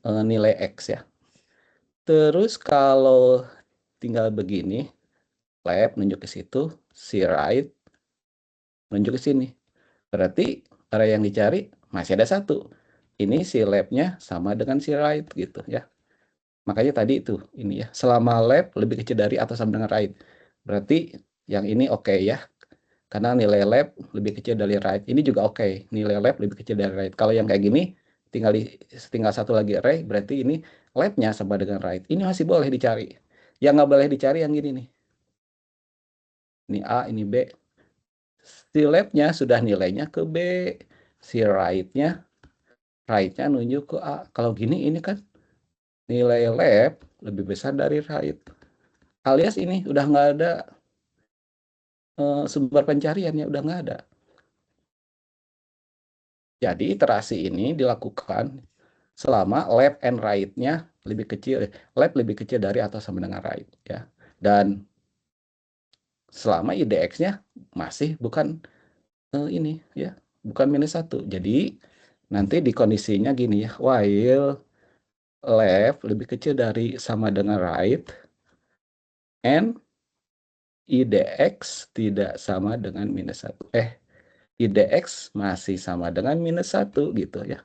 nilai X ya. Terus kalau tinggal begini, lab nunjuk ke situ, si right nunjuk ke sini. Berarti array yang dicari masih ada 1. Ini si labnya sama dengan si right gitu ya. Makanya tadi itu ini ya, selama lab lebih kecil dari atau sama dengan right. Berarti yang ini oke ya. Karena nilai lab lebih kecil dari right. Ini juga oke, nilai lab lebih kecil dari right. Kalau yang kayak gini tinggal 1 lagi array, berarti ini labnya sama dengan right. Ini masih boleh dicari. Yang nggak boleh dicari yang gini nih. Ini A, ini B. Si labnya sudah nilainya ke B. Si right-nya nunjuk ke A. Kalau gini ini kan nilai lab lebih besar dari right. Alias ini udah nggak ada sumber pencariannya, udah nggak ada. Jadi iterasi ini dilakukan selama lab and right-nya lebih kecil, lab lebih kecil dari atau sama dengan right ya. Dan selama IDX-nya masih bukan ini ya, bukan -1. Jadi nanti di kondisinya gini ya, while lab lebih kecil dari sama dengan right and IDX tidak sama dengan -1. IDX masih sama dengan -1 gitu ya.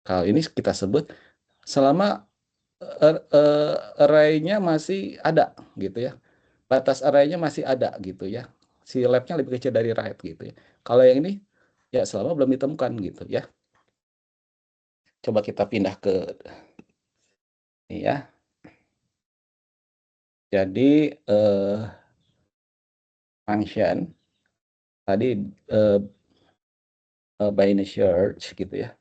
Kalau ini kita sebut selama array-nya masih ada gitu ya. Batas array-nya masih ada gitu ya. Si lab-nya lebih kecil dari right gitu ya. Kalau yang ini ya selama belum ditemukan gitu ya. Coba kita pindah ke ini ya. Jadi function tadi binary search gitu ya.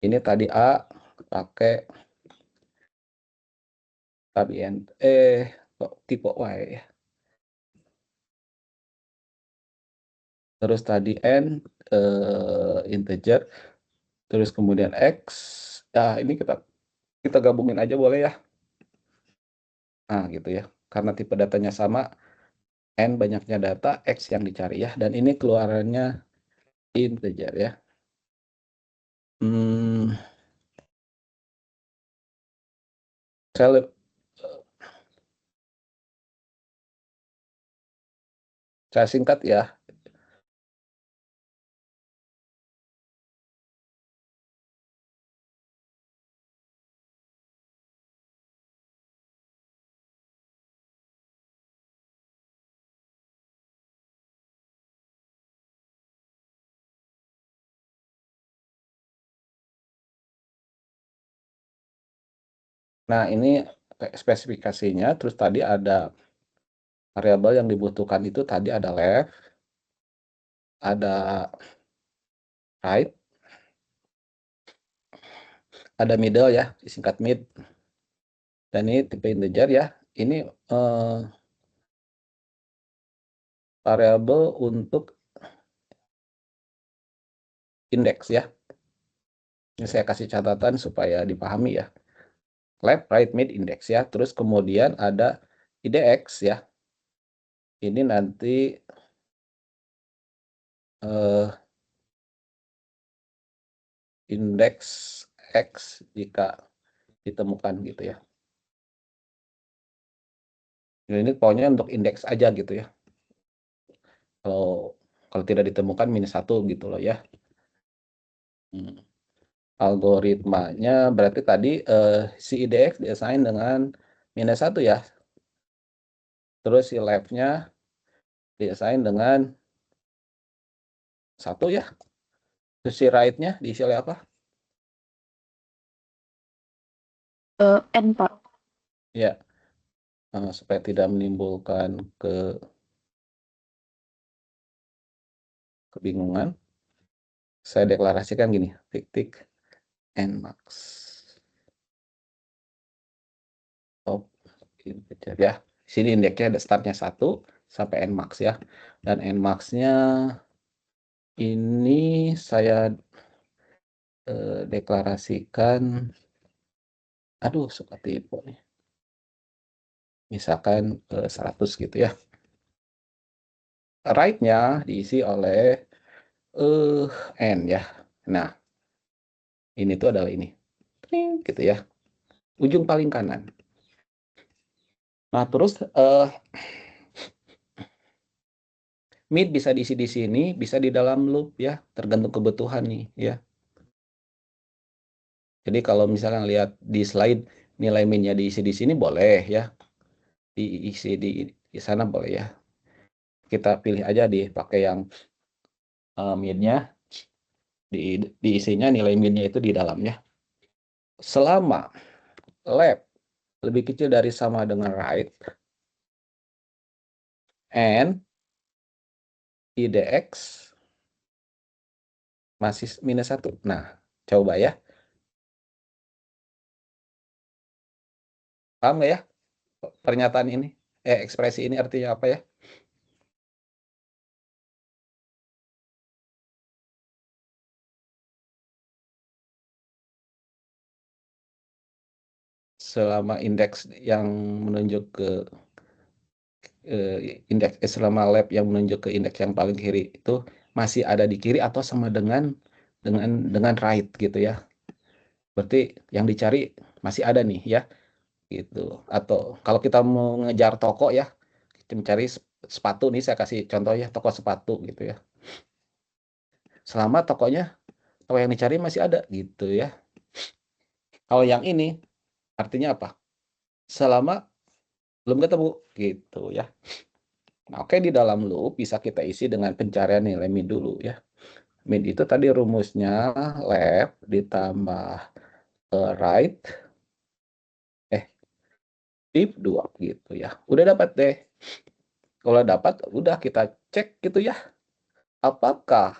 Ini tadi A pakai tipe Y ya. Terus tadi N integer, terus kemudian X. Nah, ini kita gabungin aja boleh ya. Nah, gitu ya. Karena tipe datanya sama, N banyaknya data, X yang dicari ya. Dan ini keluarannya integer ya. Saya singkat ya. Nah, ini spesifikasinya. Terus tadi ada variabel yang dibutuhkan itu tadi ada left, ada right, ada middle ya, disingkat mid. Dan ini tipe integer ya. Ini variabel untuk indeks ya. Ini saya kasih catatan supaya dipahami ya. Left, right, mid, index ya. Terus kemudian ada IDX ya. Ini nanti indeks X jika ditemukan gitu ya. Ini pokoknya untuk indeks aja gitu ya. Kalau tidak ditemukan -1 gitu loh ya. Algoritmanya berarti tadi si IDX diassign dengan -1 ya. Terus si left-nya diassign dengan 1 ya. Terus si right-nya diisi oleh apa? N, Pak. Ya, supaya tidak menimbulkan kebingungan, saya deklarasikan gini, tik nmax of integer ya. Sini indeksnya ada startnya 1 sampai nmax ya. Dan nmax-nya ini saya deklarasikan, aduh suka tipe nih. Misalkan 100 gitu ya. Right-nya diisi oleh n ya. Nah, ini tuh adalah ini. Tring, gitu ya. Ujung paling kanan. Nah, terus mid bisa diisi di sini, bisa di dalam loop ya, tergantung kebutuhan nih ya. Jadi kalau misalkan lihat di slide nilai minnya diisi di sini boleh ya. Diisi di sana boleh ya. Kita pilih aja pakai yang minnya diisinya nilai minnya itu di dalamnya. Selama left lebih kecil dari sama dengan right and IDX masih -1. Nah, coba ya. Paham nggak ya pernyataan ini? Ekspresi ini artinya apa ya? Selama indeks yang menunjuk ke selama lab yang menunjuk ke indeks yang paling kiri itu masih ada di kiri atau sama dengan right gitu ya. Berarti yang dicari masih ada nih ya. Gitu. Atau kalau kita mau ngejar toko ya, kita mencari sepatu nih, saya kasih contoh ya, toko sepatu gitu ya. Selama toko yang dicari masih ada gitu ya. Kalau yang ini artinya apa? Selama belum ketemu gitu ya. Nah, oke, di dalam loop bisa kita isi dengan pencarian nilai min dulu ya. Min itu tadi rumusnya left ditambah right div 2 gitu ya. Udah dapat deh. Kalau dapat udah kita cek gitu ya. Apakah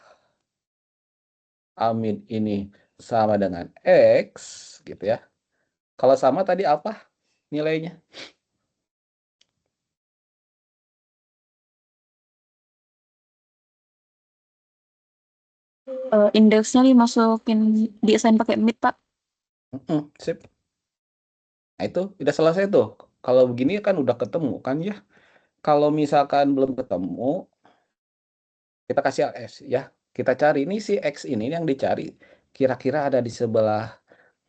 Amin ini sama dengan X gitu ya. Kalau sama tadi apa nilainya? Indeksnya dimasukin diassign pakai mid, Pak. Sip. Nah itu udah selesai tuh. Kalau begini kan udah ketemu kan ya. Kalau misalkan belum ketemu, kita kasih LS ya. Kita cari ini si X ini yang dicari kira-kira ada di sebelah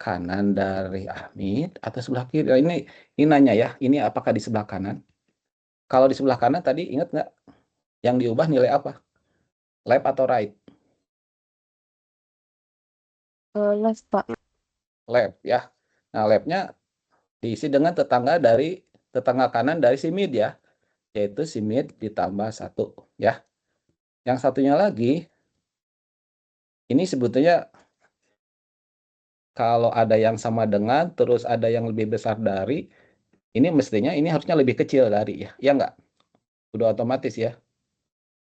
kanan dari Amit atau sebelah kiri. Ini nanya ya, ini apakah di sebelah kanan? Kalau di sebelah kanan tadi ingat nggak yang diubah nilai apa? Left atau right? Left, Pak. Left ya. Nah, left-nya diisi dengan tetangga kanan dari si mid ya, yaitu si mid ditambah 1 ya. Yang satunya lagi, ini sebetulnya kalau ada yang sama dengan, terus ada yang lebih besar dari, ini mestinya ini harusnya lebih kecil dari ya. Ya nggak? Udah otomatis ya.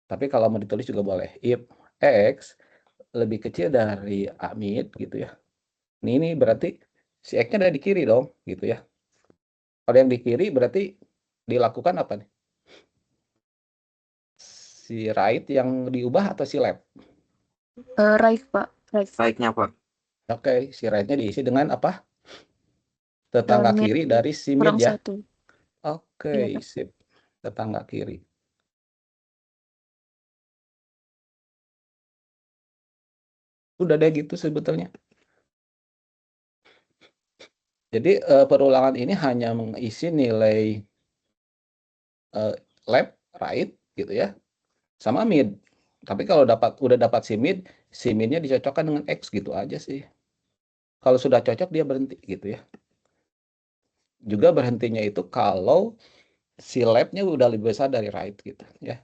Tapi kalau mau ditulis juga boleh. If X lebih kecil dari A mid gitu ya. Ini berarti si X-nya ada di kiri dong gitu ya. Kalau yang di kiri berarti dilakukan apa nih? Si right yang diubah atau si left? Right, Pak. Right. Baiknya Pak. Oke, si right-nya diisi dengan apa? Tetangga Mid kiri dari si mid kurang ya. 1. Oke, Iya, Pak. sip. Tetangga kiri. Udah deh gitu sebetulnya. Jadi perulangan ini hanya mengisi nilai left, right gitu ya, sama mid. Tapi kalau udah dapat si midnya dicocokkan dengan X gitu aja sih. Kalau sudah cocok dia berhenti gitu ya. Juga berhentinya itu kalau si left-nya udah lebih besar dari right gitu ya.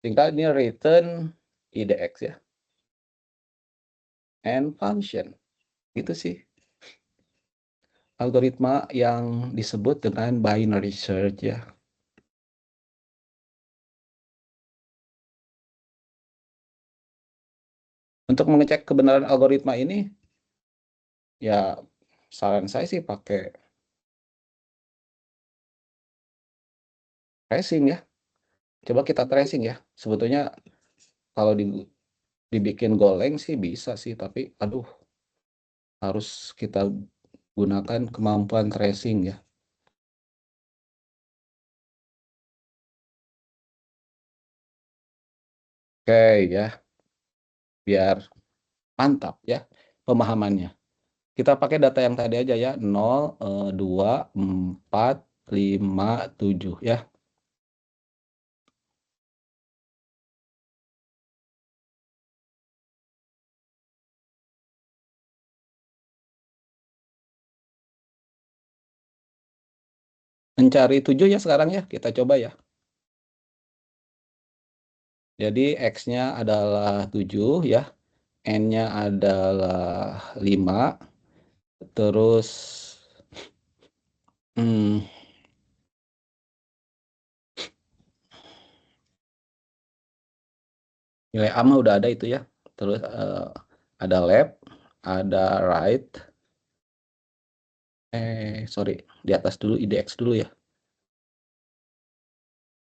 Tinggal ini return IDX ya. And function. Gitu sih. Algoritma yang disebut dengan binary search ya. Untuk mengecek kebenaran algoritma ini, ya saran saya sih pakai tracing ya. Coba kita tracing ya. Sebetulnya kalau dibikin goleng sih bisa sih, tapi aduh harus kita gunakan kemampuan tracing ya. Oke ya, biar mantap ya pemahamannya. Kita pakai data yang tadi aja ya, 0, 2, 4, 5, 7 ya. Mencari 7 ya sekarang ya, kita coba ya. Jadi X-nya adalah 7 ya, N-nya adalah 5, terus nilai A mah udah ada itu ya. Terus ada left, ada right. Sorry, di atas dulu IDX dulu ya.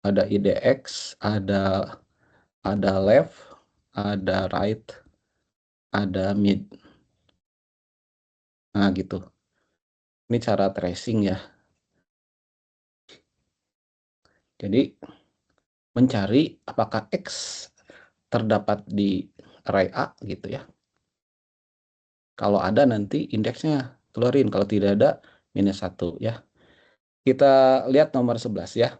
Ada IDX, ada left, ada right, ada mid. Nah, gitu. Ini cara tracing ya. Jadi mencari apakah X terdapat di array A gitu ya. Kalau ada nanti indeksnya keluarin, kalau tidak ada -1 ya. Kita lihat nomor 11 ya.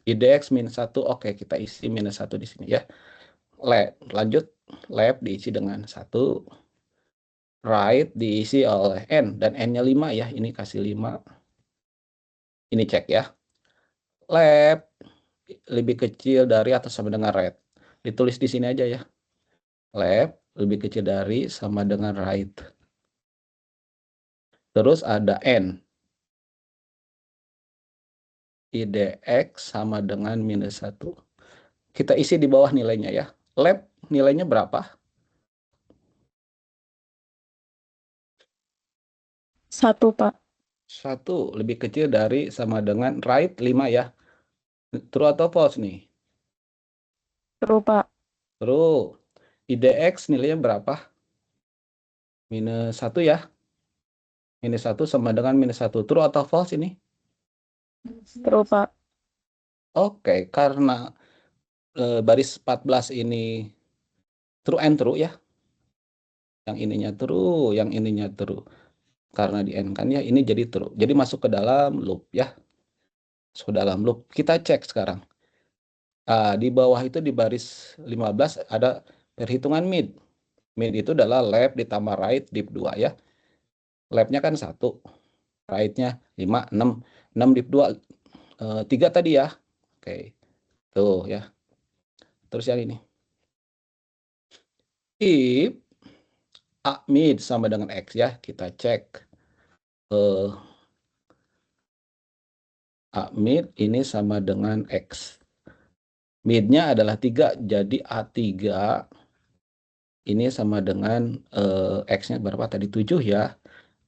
IDX -1, oke kita isi -1 di sini ya. Lanjut, left diisi dengan 1, right diisi oleh N, dan N-nya 5 ya, ini kasih 5. Ini cek ya. Left lebih kecil dari atau sama dengan right. Ditulis di sini aja ya. Left lebih kecil dari sama dengan right. Terus ada N. IDX sama dengan -1. Kita isi di bawah nilainya ya. Left nilainya berapa? 1, Pak. 1 lebih kecil dari sama dengan right 5 ya. True atau false nih? True, Pak. True. IDX nilainya berapa? -1 ya. -1 sama dengan -1. True atau false ini? True, Pak. Oke, karena baris 14 ini true and true ya. Yang ininya true, yang ininya true. Karena di N kan ya, ini jadi true. Jadi masuk ke dalam loop ya. Masuk ke dalam loop. Kita cek sekarang. Di bawah itu di baris 15 ada perhitungan mid. Mid itu adalah left ditambah right div 2 ya. Left-nya kan 1, right-nya 5, 6. 6 div 2, 3 tadi ya. Oke, tuh ya. Terus yang ini. If A mid sama dengan X ya, kita cek. A mid ini sama dengan X. Mid-nya adalah 3, jadi A3 ini sama dengan X-nya berapa tadi? 7 ya.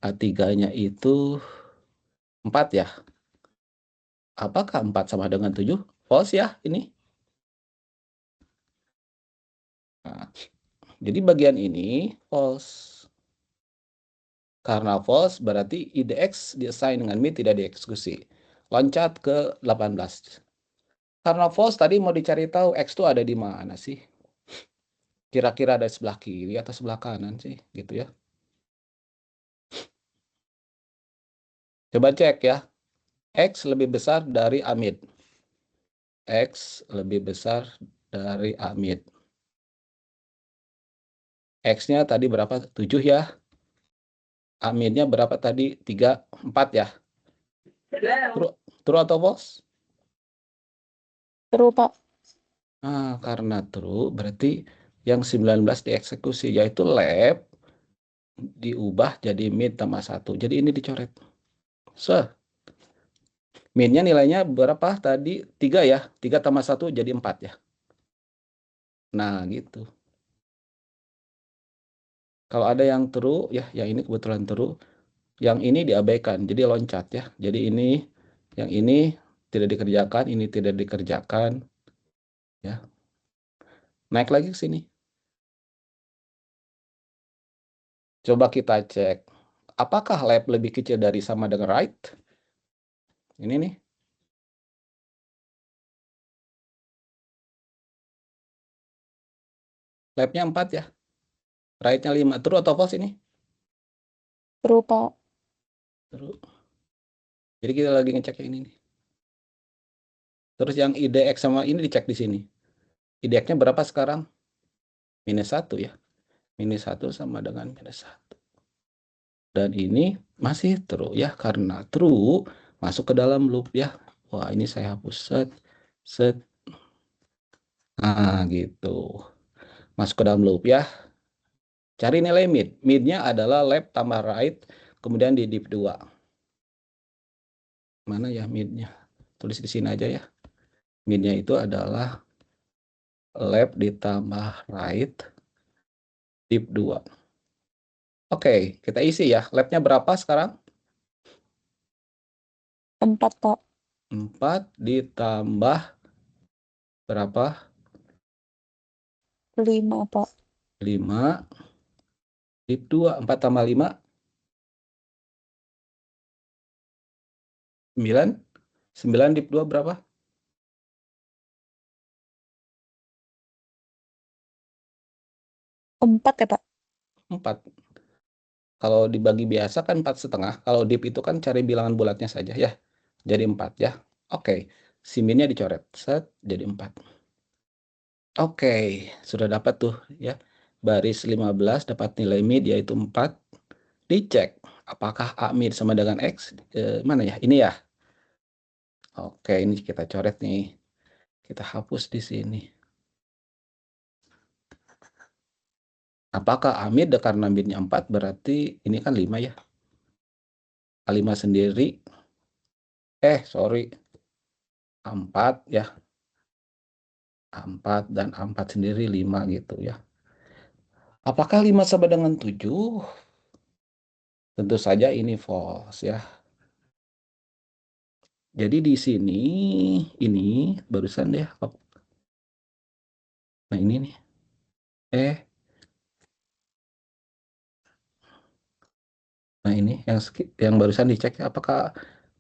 A3-nya itu 4 ya. Apakah 4 sama dengan 7? False ya ini. Nah, jadi bagian ini false. Karena false berarti ide X di-assign dengan mid tidak dieksekusi. Loncat ke 18. Karena false tadi mau dicari tahu X itu ada di mana sih? Kira-kira ada sebelah kiri atau sebelah kanan sih gitu ya. Coba cek ya. X lebih besar dari Amid. X lebih besar dari Amid. X-nya tadi berapa? 7 ya. Amidnya berapa tadi? 3, 4 ya. True atau false? True, Pak. Nah, karena true berarti yang 19 dieksekusi, yaitu lab diubah jadi mid tambah 1. Jadi ini dicoret. Midnya nilainya berapa tadi? 3 ya. 3 tambah 1 jadi 4 ya. Nah, gitu. Kalau ada yang true, ya yang ini kebetulan true. Yang ini diabaikan, jadi loncat ya. Jadi ini, yang ini tidak dikerjakan, ini tidak dikerjakan. Ya. Naik lagi ke sini. Coba kita cek. Apakah lab lebih kecil dari sama dengan right? Ini nih. Labnya 4 ya. Right-nya 5. True atau false ini? True, Pak. True. Jadi kita lagi ngecek yang ini nih. Terus yang IDX sama ini dicek di sini. IDX-nya berapa sekarang? Minus 1 ya. Minus 1 sama dengan minus 1. Dan ini masih true ya. Karena true masuk ke dalam loop ya. Wah, ini saya hapus. Set. Nah, gitu. Masuk ke dalam loop ya. Cari nilai mid. Mid-nya adalah left tambah right. Kemudian di div 2. Mana ya mid-nya? Tulis di sini aja ya. Mid-nya itu adalah left ditambah right div 2. Oke, kita isi ya. Lab-nya berapa sekarang? 4, Pak. 4 ditambah berapa? 5, Pak. 5 div 2. 4 tambah 5? 9. 9 div 2 berapa? 4 ya, Pak. 4. Kalau dibagi biasa kan 4,5. Kalau div itu kan cari bilangan bulatnya saja ya. Jadi 4 ya. Oke. Siminnya dicoret. Set, jadi 4. Oke, sudah dapat tuh ya. Baris 15 dapat nilai mid yaitu 4. Dicek apakah A mid sama dengan X. Mana ya? Ini ya. Oke, ini kita coret nih. Kita hapus di sini. Apakah Amid karena midnya 4 berarti ini kan 5 ya. A5 sendiri. Sorry. 4 ya. 4 dan 4 sendiri 5 gitu ya. Apakah 5 sama dengan 7? Tentu saja ini false ya. Jadi di sini ini barusan ya. Nah ini nih. Nah ini yang barusan dicek apakah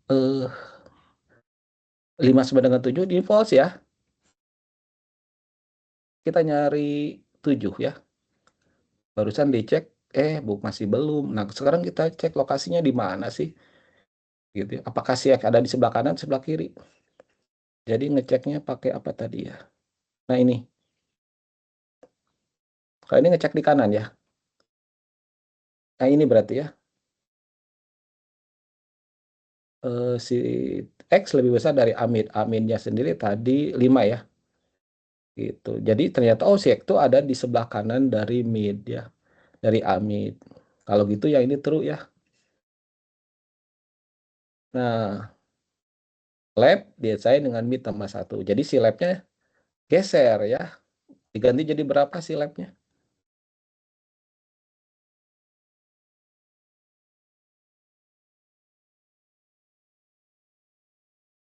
5 sama dengan 7 ini false ya. Kita nyari 7 ya. Barusan dicek, masih belum. Nah, sekarang kita cek lokasinya di mana sih? Gitu ya. Apakah si X ada di sebelah kanan, sebelah kiri? Jadi ngeceknya pakai apa tadi ya? Nah, ini. Kalau ini ngecek di kanan ya. Nah, ini berarti ya. Si X lebih besar dari Amid. Amidnya sendiri tadi 5 ya. Gitu. Jadi ternyata si X itu ada di sebelah kanan dari mid ya. Dari Amid. Kalau gitu ya ini true ya. Nah, lab dia saya dengan mid tambah 1. Jadi si labnya geser ya. Diganti jadi berapa sih labnya?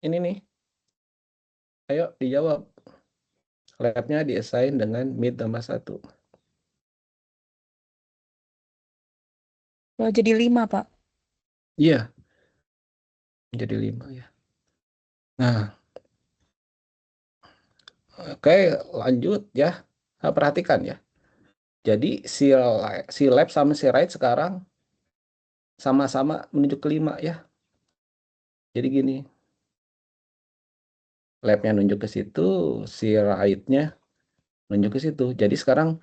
Ini nih. Ayo dijawab. Labnya diassign dengan mid tambah 1. Oh, jadi 5, Pak. Iya, jadi 5 ya. Nah, oke, lanjut ya. Nah, perhatikan ya. Jadi si lab sama si right sekarang sama-sama menuju ke 5 ya. Jadi gini, labnya nunjuk ke situ, si right-nya nunjuk ke situ. Jadi sekarang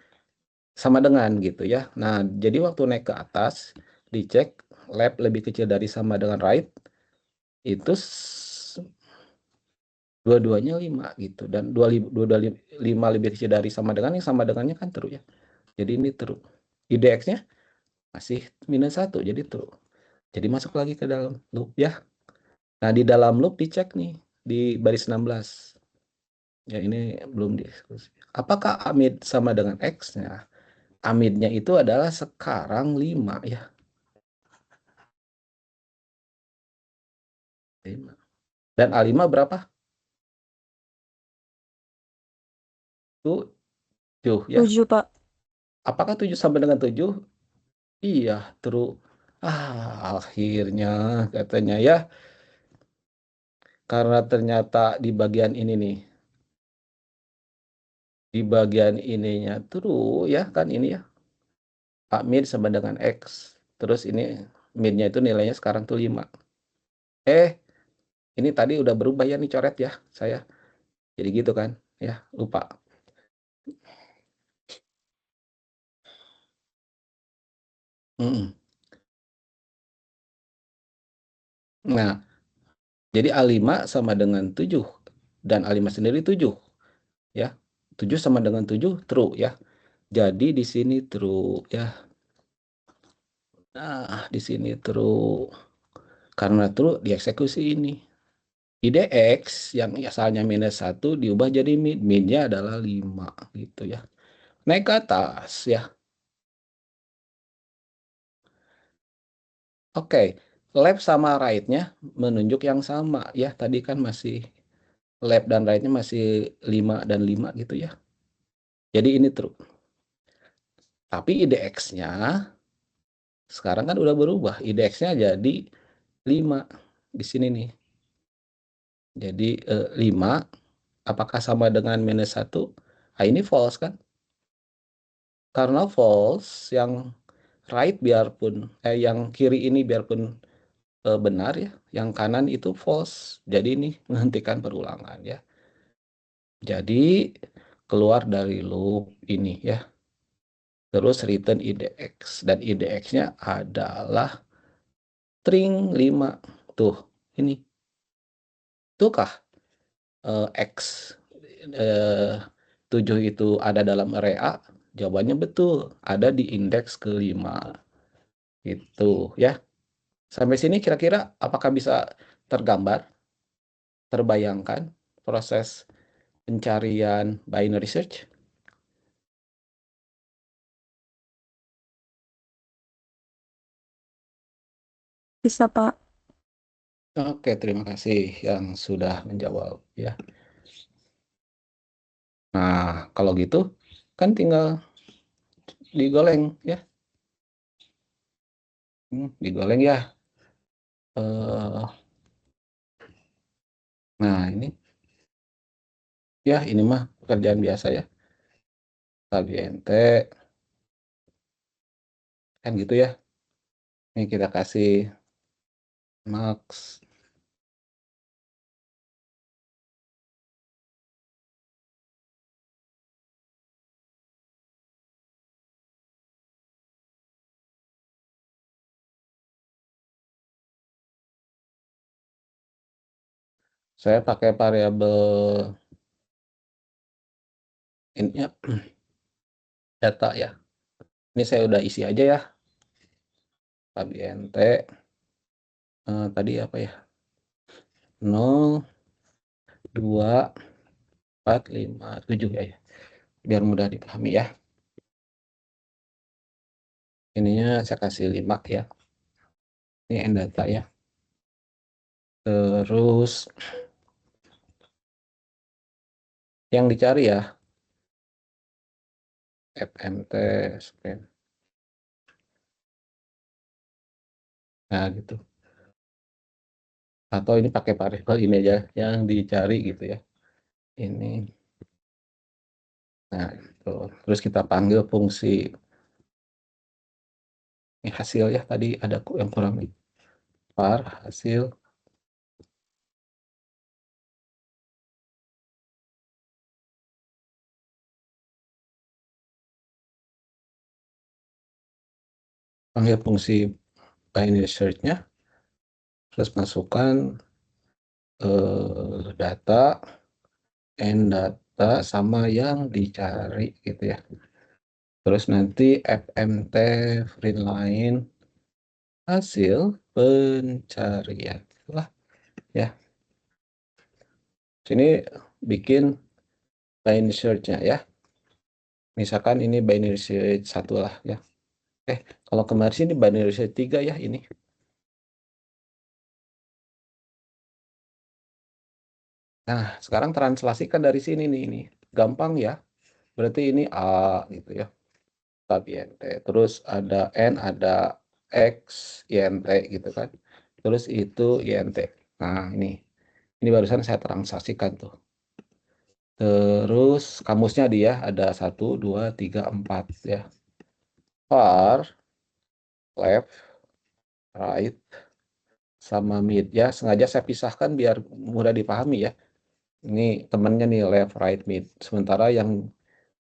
sama dengan gitu ya. Nah, jadi waktu naik ke atas, dicek lab lebih kecil dari sama dengan right, itu dua-duanya 5 gitu. Dan 5 lebih kecil dari sama dengan, yang sama dengannya kan true ya. Jadi ini true. IDX-nya masih -1, jadi true. Jadi masuk lagi ke dalam loop ya. Nah, di dalam loop dicek nih di baris 16. Ya, ini belum diskusi. Apakah amid sama dengan X-nya? Amidnya itu adalah sekarang 5 ya. 5. Dan A5 berapa? 7 ya. 7, Pak. Apakah 7 sama dengan 7? Iya, true. Akhirnya katanya ya. Karena ternyata di bagian ini nih. Di bagian ininya true ya, kan ini ya. A mid sama dengan X. Terus ini midnya itu nilainya sekarang tuh 5. Ini tadi udah berubah ya nih coret ya saya. Jadi gitu kan. Ya, lupa. Mm-mm. Nah, jadi A5 sama dengan 7. Dan A5 sendiri 7. Ya, 7 sama dengan 7 true ya. Jadi di sini true ya. Nah, di sini true. Karena true dieksekusi ini. IDX yang asalnya -1 diubah jadi mid. Midnya adalah 5 gitu ya. Naik ke atas ya. Oke, left sama right-nya menunjuk yang sama ya. Tadi kan masih left dan right-nya masih 5 dan 5 gitu ya. Jadi ini true. Tapi IDX-nya sekarang kan udah berubah. IDX-nya jadi 5 di sini nih. Jadi 5 apakah sama dengan -1? Nah, ini false kan? Karena false, yang right biarpun yang kiri ini biarpun benar ya, yang kanan itu false. Jadi ini menghentikan perulangan ya. Jadi keluar dari loop ini ya. Terus return IDX dan IDX-nya adalah string 5. Tuh, ini. Tuhkah X 7 itu ada dalam array A? Jawabannya betul, ada di indeks ke-5. Itu ya. Sampai sini kira-kira apakah bisa tergambar, terbayangkan proses pencarian binary search? Bisa, Pak. Oke, terima kasih yang sudah menjawab ya. Nah, kalau gitu kan tinggal digoleng ya. Digoleng ya. Nah, ini ya, ini mah pekerjaan biasa ya. KBNT kan gitu ya. Ini kita kasih max. Saya pakai variabel ini ya, data ya. Ini saya udah isi aja ya. KBNT tadi apa ya? 0, 2, 4, 5, 7 ya. Biar mudah dipahami ya. Ininya saya kasih 5 ya. Ini N-data ya. Terus yang dicari ya FMT scan. Nah, gitu. Atau ini pakai variabel ini aja yang dicari gitu ya. Ini. Nah, itu. Terus kita panggil fungsi ini hasil ya, tadi ada yang kurang nih. Var hasil panggil fungsi binary search-nya, terus masukkan data and data sama yang dicari gitu ya. Terus nanti FMT print line hasil pencarian lah ya. Sini bikin binary search-nya ya. Misalkan ini binary search 1 lah ya. Kalau kemarin sini binary search 3 ya ini. Nah, sekarang translasikan dari sini nih ini. Gampang ya. Berarti ini A gitu ya. Tapi INT. Terus ada N, ada X, INT gitu kan. Terus itu INT. Nah, ini. Ini barusan saya transaksikan tuh. Terus kamusnya dia ada 1, 2, 3, 4 ya. Var, left, right, sama mid ya. Sengaja saya pisahkan biar mudah dipahami ya. Ini temennya nih left, right, mid. Sementara yang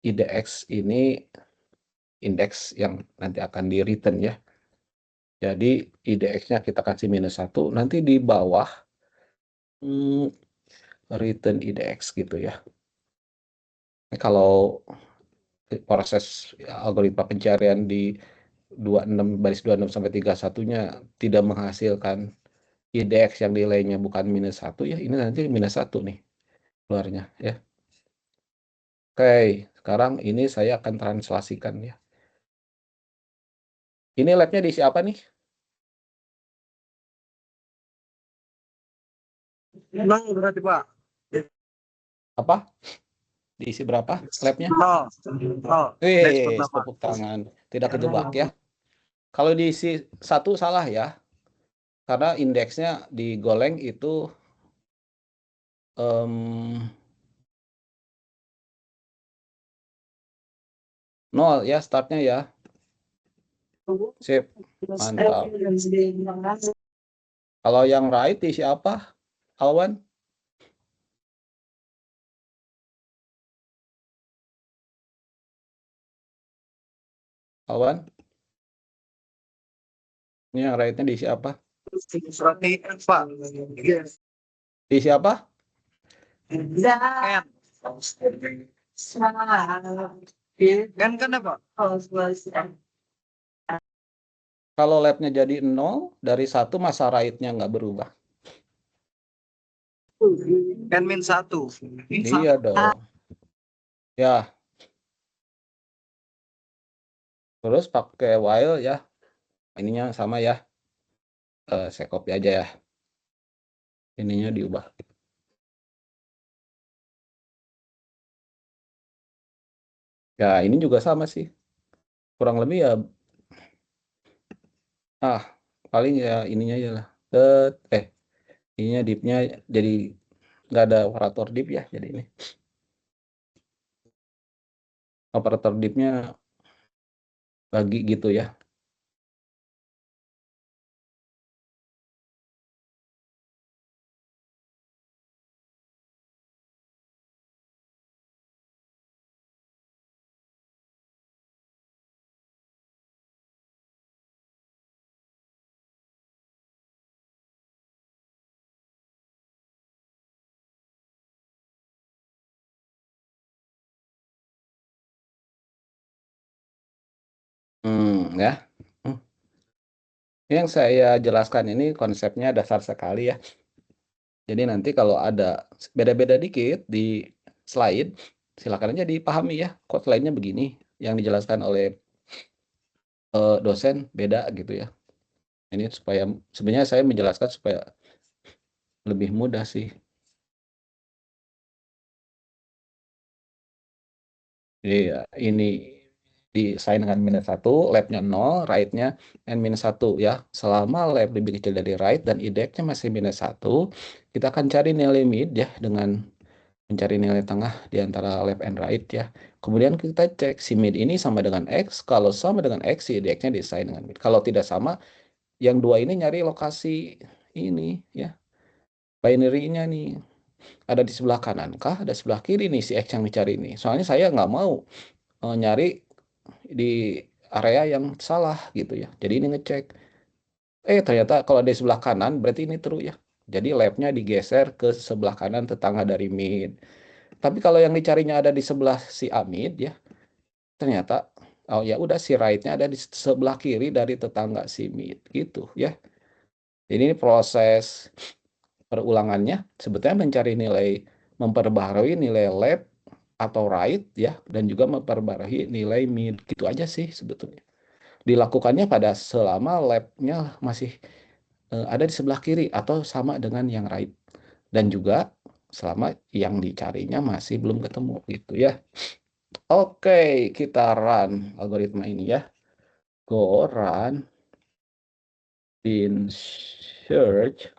IDX ini indeks yang nanti akan di return ya. Jadi IDX-nya kita kasih -1, nanti di bawah return IDX gitu ya. Ini kalau proses algoritma pencarian di 26 baris 26 sampai 31-nya tidak menghasilkan IDX yang nilainya bukan -1 ya, ini nanti -1 nih keluarnya ya. Oke, sekarang ini saya akan translasikan ya. Ini labnya diisi apa nih? Nol berarti Pak. Apa? Diisi berapa labnya? Nol. Nol. Wih, tepuk tangan. Tidak kejebak ya. Kalau diisi 1 salah ya. Karena indeksnya digoleng itu 0 ya startnya ya. Sip, mantap. Kalau yang right diisi apa, Alwan? Alwan? Ini yang right-nya diisi apa? Berarti Pak. Diisi apa? N. N kan apa? Kalau labnya jadi 0, dari 1 masa right-nya nggak berubah. N-1. Iya dong. Ya. Terus pakai while ya. Ininya sama ya. Saya copy aja ya. Ininya diubah. Ya, ini juga sama sih. Kurang lebih ya. Paling ya ininya ya lah. Ininya div-nya jadi nggak ada operator div ya. Jadi ini. Operator div-nya bagi gitu ya. Ya. Yang saya jelaskan ini konsepnya dasar sekali ya. Jadi nanti kalau ada beda-beda dikit di slide, silakan aja dipahami ya, kok slide-nya begini, yang dijelaskan oleh dosen beda gitu ya. Ini supaya sebenarnya saya menjelaskan supaya lebih mudah sih. Jadi ya, ini desain dengan -1, lab-nya 0, right-nya n-1 ya. Selama lab lebih kecil dari right dan indeksnya masih -1, kita akan cari nilai mid ya dengan mencari nilai tengah di antara left and right ya. Kemudian kita cek si mid ini sama dengan X. Kalau sama dengan X, si indeksnya desain dengan mid. Kalau tidak sama, yang dua ini nyari lokasi ini ya. Binary-nya nih. Ada di sebelah kanan kah? Ada sebelah kiri nih si X yang dicari ini. Soalnya saya nggak mau nyari di area yang salah gitu ya. Jadi ini ngecek. Ternyata kalau di sebelah kanan berarti ini true ya. Jadi lab-nya digeser ke sebelah kanan tetangga dari mid. Tapi kalau yang dicarinya ada di sebelah si Amid ya, ternyata oh ya udah si right-nya ada di sebelah kiri dari tetangga si mid gitu ya. Jadi ini proses perulangannya sebetulnya mencari nilai, memperbaharui nilai left atau right ya, dan juga memperbaharui nilai mid gitu aja sih sebetulnya. Dilakukannya pada selama lab-nya masih ada di sebelah kiri atau sama dengan yang right, dan juga selama yang dicarinya masih belum ketemu gitu ya. Oke, kita run algoritma ini ya. Go run bin search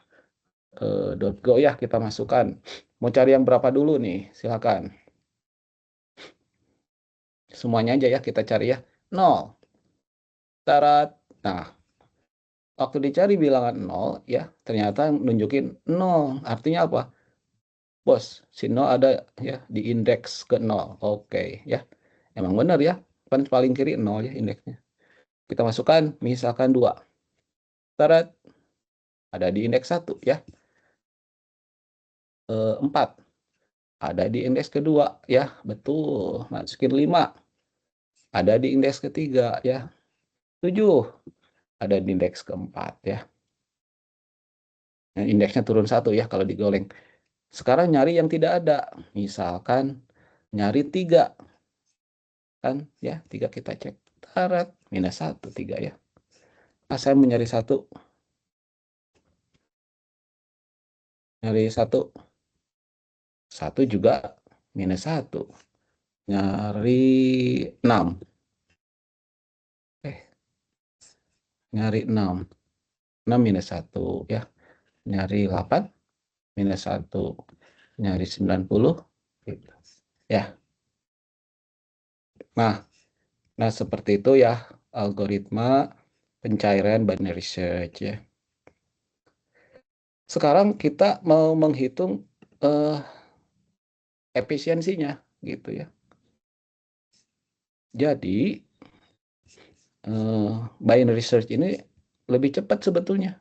.go ya, kita masukkan. Mau cari yang berapa dulu nih? Silakan. Semuanya aja ya kita cari ya. 0. Tarat. Nah, waktu dicari bilangan 0 ya, ternyata nunjukin 0. Artinya apa? Bos, si 0 ada ya di indeks ke 0. Oke ya. Emang benar ya. Kan paling kiri 0 ya indeksnya. Kita masukkan misalkan 2. Tarat. Ada di indeks 1 ya. 4. Ada di indeks kedua ya. Betul. Masukin 5. Ada di indeks ketiga ya. 7. Ada di indeks keempat ya. Nah, indeksnya turun 1 ya kalau digoleng. Sekarang nyari yang tidak ada. Misalkan nyari 3. Kan ya, 3 kita cek. Tarat. -1, 3 ya. Saya mau nyari 1. Nyari 1. 1 juga -1. Nyari 6. Nyari 6. 6 -1 ya. Nyari 8. -1. Nyari 90 gitu. Ya. Nah seperti itu ya algoritma pencairan binary search ya. Sekarang kita mau menghitung efisiensinya gitu ya. Jadi binary search ini lebih cepat sebetulnya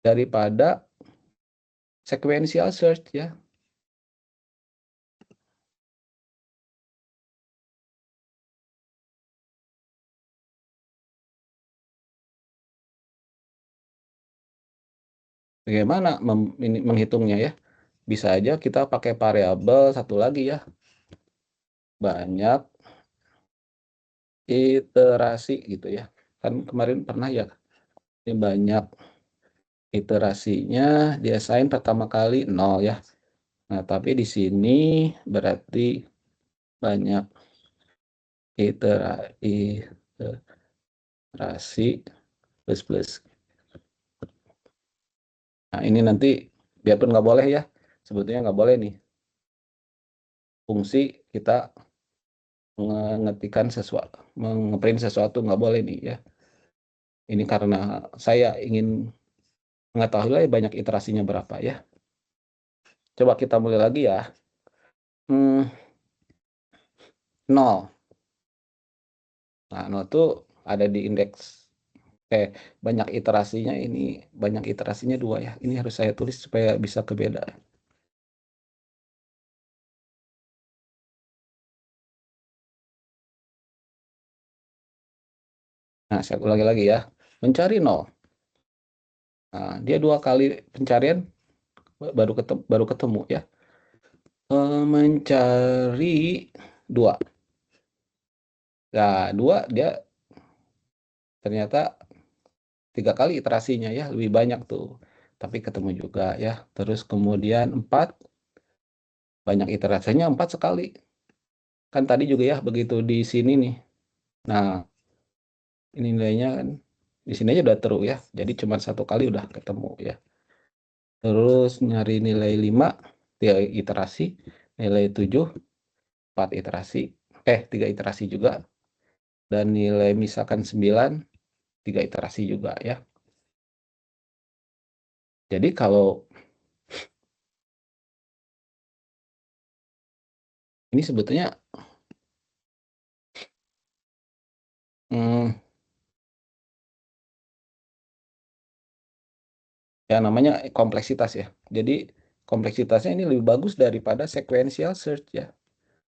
daripada sequential search ya. Bagaimana menghitungnya ya? Bisa aja kita pakai variabel satu lagi ya. Banyak iterasi gitu ya. Kan kemarin pernah ya, ini banyak iterasinya diassign pertama kali 0 ya. Nah, tapi di sini berarti banyak iterasi plus. Nah, ini nanti biarpun nggak boleh ya, sebetulnya nggak boleh nih. Fungsi kita mengetikkan sesuatu, ngeprint sesuatu nggak boleh nih ya. Ini karena saya ingin mengetahui banyak iterasinya berapa ya. Coba kita mulai lagi ya. 0. Nah, 0 itu ada di indeks. Banyak iterasinya ini, banyak iterasinya 2 ya. Ini harus saya tulis supaya bisa kebeda. Nah, saya ulangi lagi ya. Mencari 0. Nah, dia 2 kali pencarian baru ketemu ya. Mencari 2. Nah, 2 dia ternyata 3 kali iterasinya ya, lebih banyak tuh. Tapi ketemu juga ya. Terus kemudian 4, banyak iterasinya 4 sekali. Kan tadi juga ya begitu di sini nih. Nah, ini nilainya kan di sini aja udah true ya. Jadi cuma 1 kali udah ketemu ya. Terus nyari nilai 5, 3 iterasi, nilai 7, 4 iterasi, 3 iterasi juga. Dan nilai misalkan 9, 3 iterasi juga ya. Jadi kalau ini sebetulnya ya namanya kompleksitas ya. Jadi kompleksitasnya ini lebih bagus daripada sequential search ya.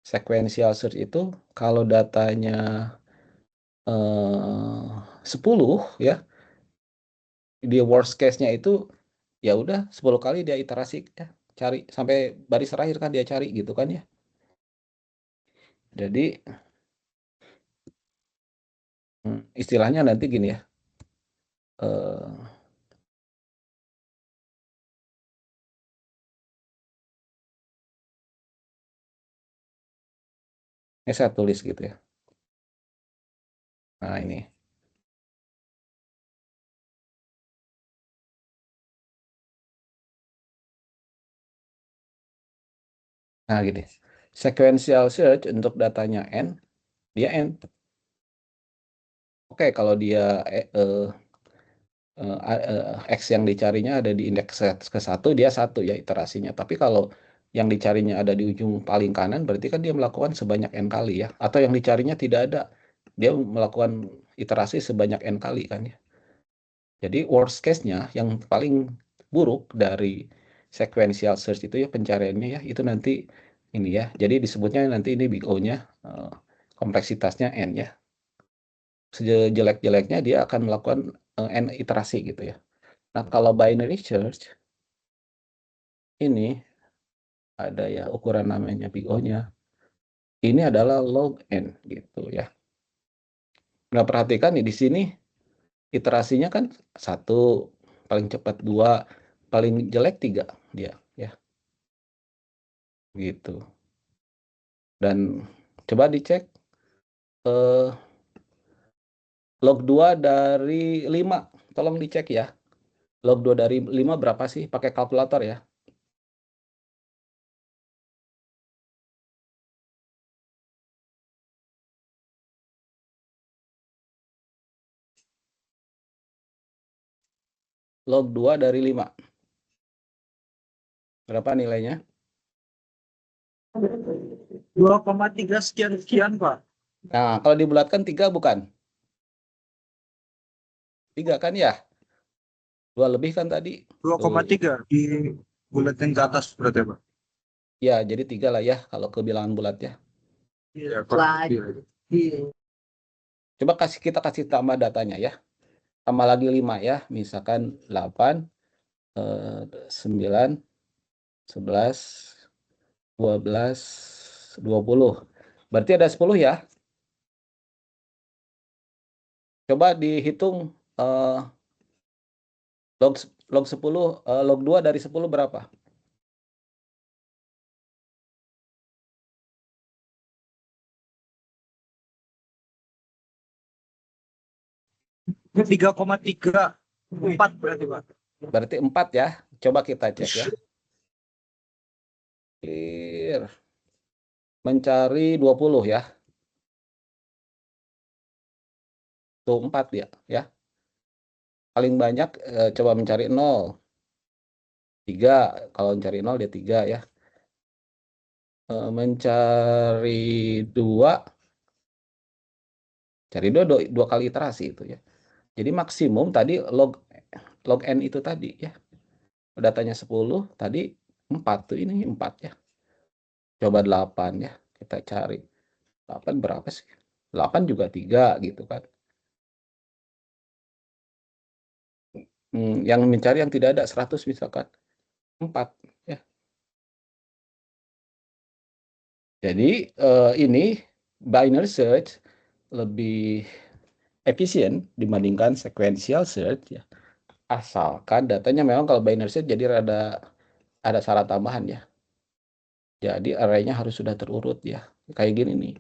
Sequential search itu kalau datanya 10 ya, di worst case-nya itu ya udah 10 kali dia iterasi ya, cari sampai baris terakhir kan dia cari gitu kan ya. Jadi istilahnya nanti gini ya. Ini saya tulis gitu ya. Nah, ini. Nah, gini. Sequential search untuk datanya N, dia N. Oke, kalau dia X yang dicarinya ada di indeks ke-1, dia 1 ya iterasinya. Tapi kalau yang dicarinya ada di ujung paling kanan, berarti kan dia melakukan sebanyak N kali ya. Atau yang dicarinya tidak ada, dia melakukan iterasi sebanyak N kali kan ya. Jadi worst case-nya yang paling buruk dari sequential search itu ya pencariannya ya, itu nanti ini ya. Jadi disebutnya nanti ini big O-nya kompleksitasnya N ya. Sejelek-jeleknya dia akan melakukan N iterasi gitu ya. Nah, kalau binary search ini ada ya ukuran namanya big O-nya. Ini adalah log N gitu ya. Nah, perhatikan nih di sini iterasinya kan 1, paling cepat 2, paling jelek 3 dia ya. Gitu. Dan coba dicek log 2 dari 5. Tolong dicek ya. Log 2 dari 5 berapa sih? Pakai kalkulator ya. Log 2 dari 5. Berapa nilainya? 2,3 sekian Pak. Nah, kalau dibulatkan 3 bukan? 3 kan ya? 2 lebih kan tadi? 2,3 di buletin ke atas berarti Pak. Ya, jadi 3 lah ya kalau kebilangan bulat ya. Iya, Pak. Coba kita kasih tambah datanya ya. Tambah lagi 5 ya. Misalkan 8, 9, 11, 12, 20. Berarti ada 10 ya. Coba dihitung log 10, log 2 dari 10 berapa? 3,34 berarti Pak. Berarti 4 ya. Coba kita cek ya. Mencari 20 ya. Tuh 4 dia ya. Paling banyak coba mencari 0. 3, kalau mencari 0 dia 3 ya. Mencari 2, cari 2 kali iterasi itu ya. Jadi maksimum tadi log N itu tadi ya. Datanya 10, tadi 4 tuh, ini 4 ya. Coba 8 ya, kita cari. 8 berapa sih? 8 juga 3 gitu kan. Yang mencari yang tidak ada 100 misalkan. 4 ya. Jadi ini binary search lebih efisien dibandingkan sequential search ya. Asalkan datanya memang kalau binary search jadi ada syarat tambahan ya. Jadi array-nya harus sudah terurut ya. Kayak gini nih.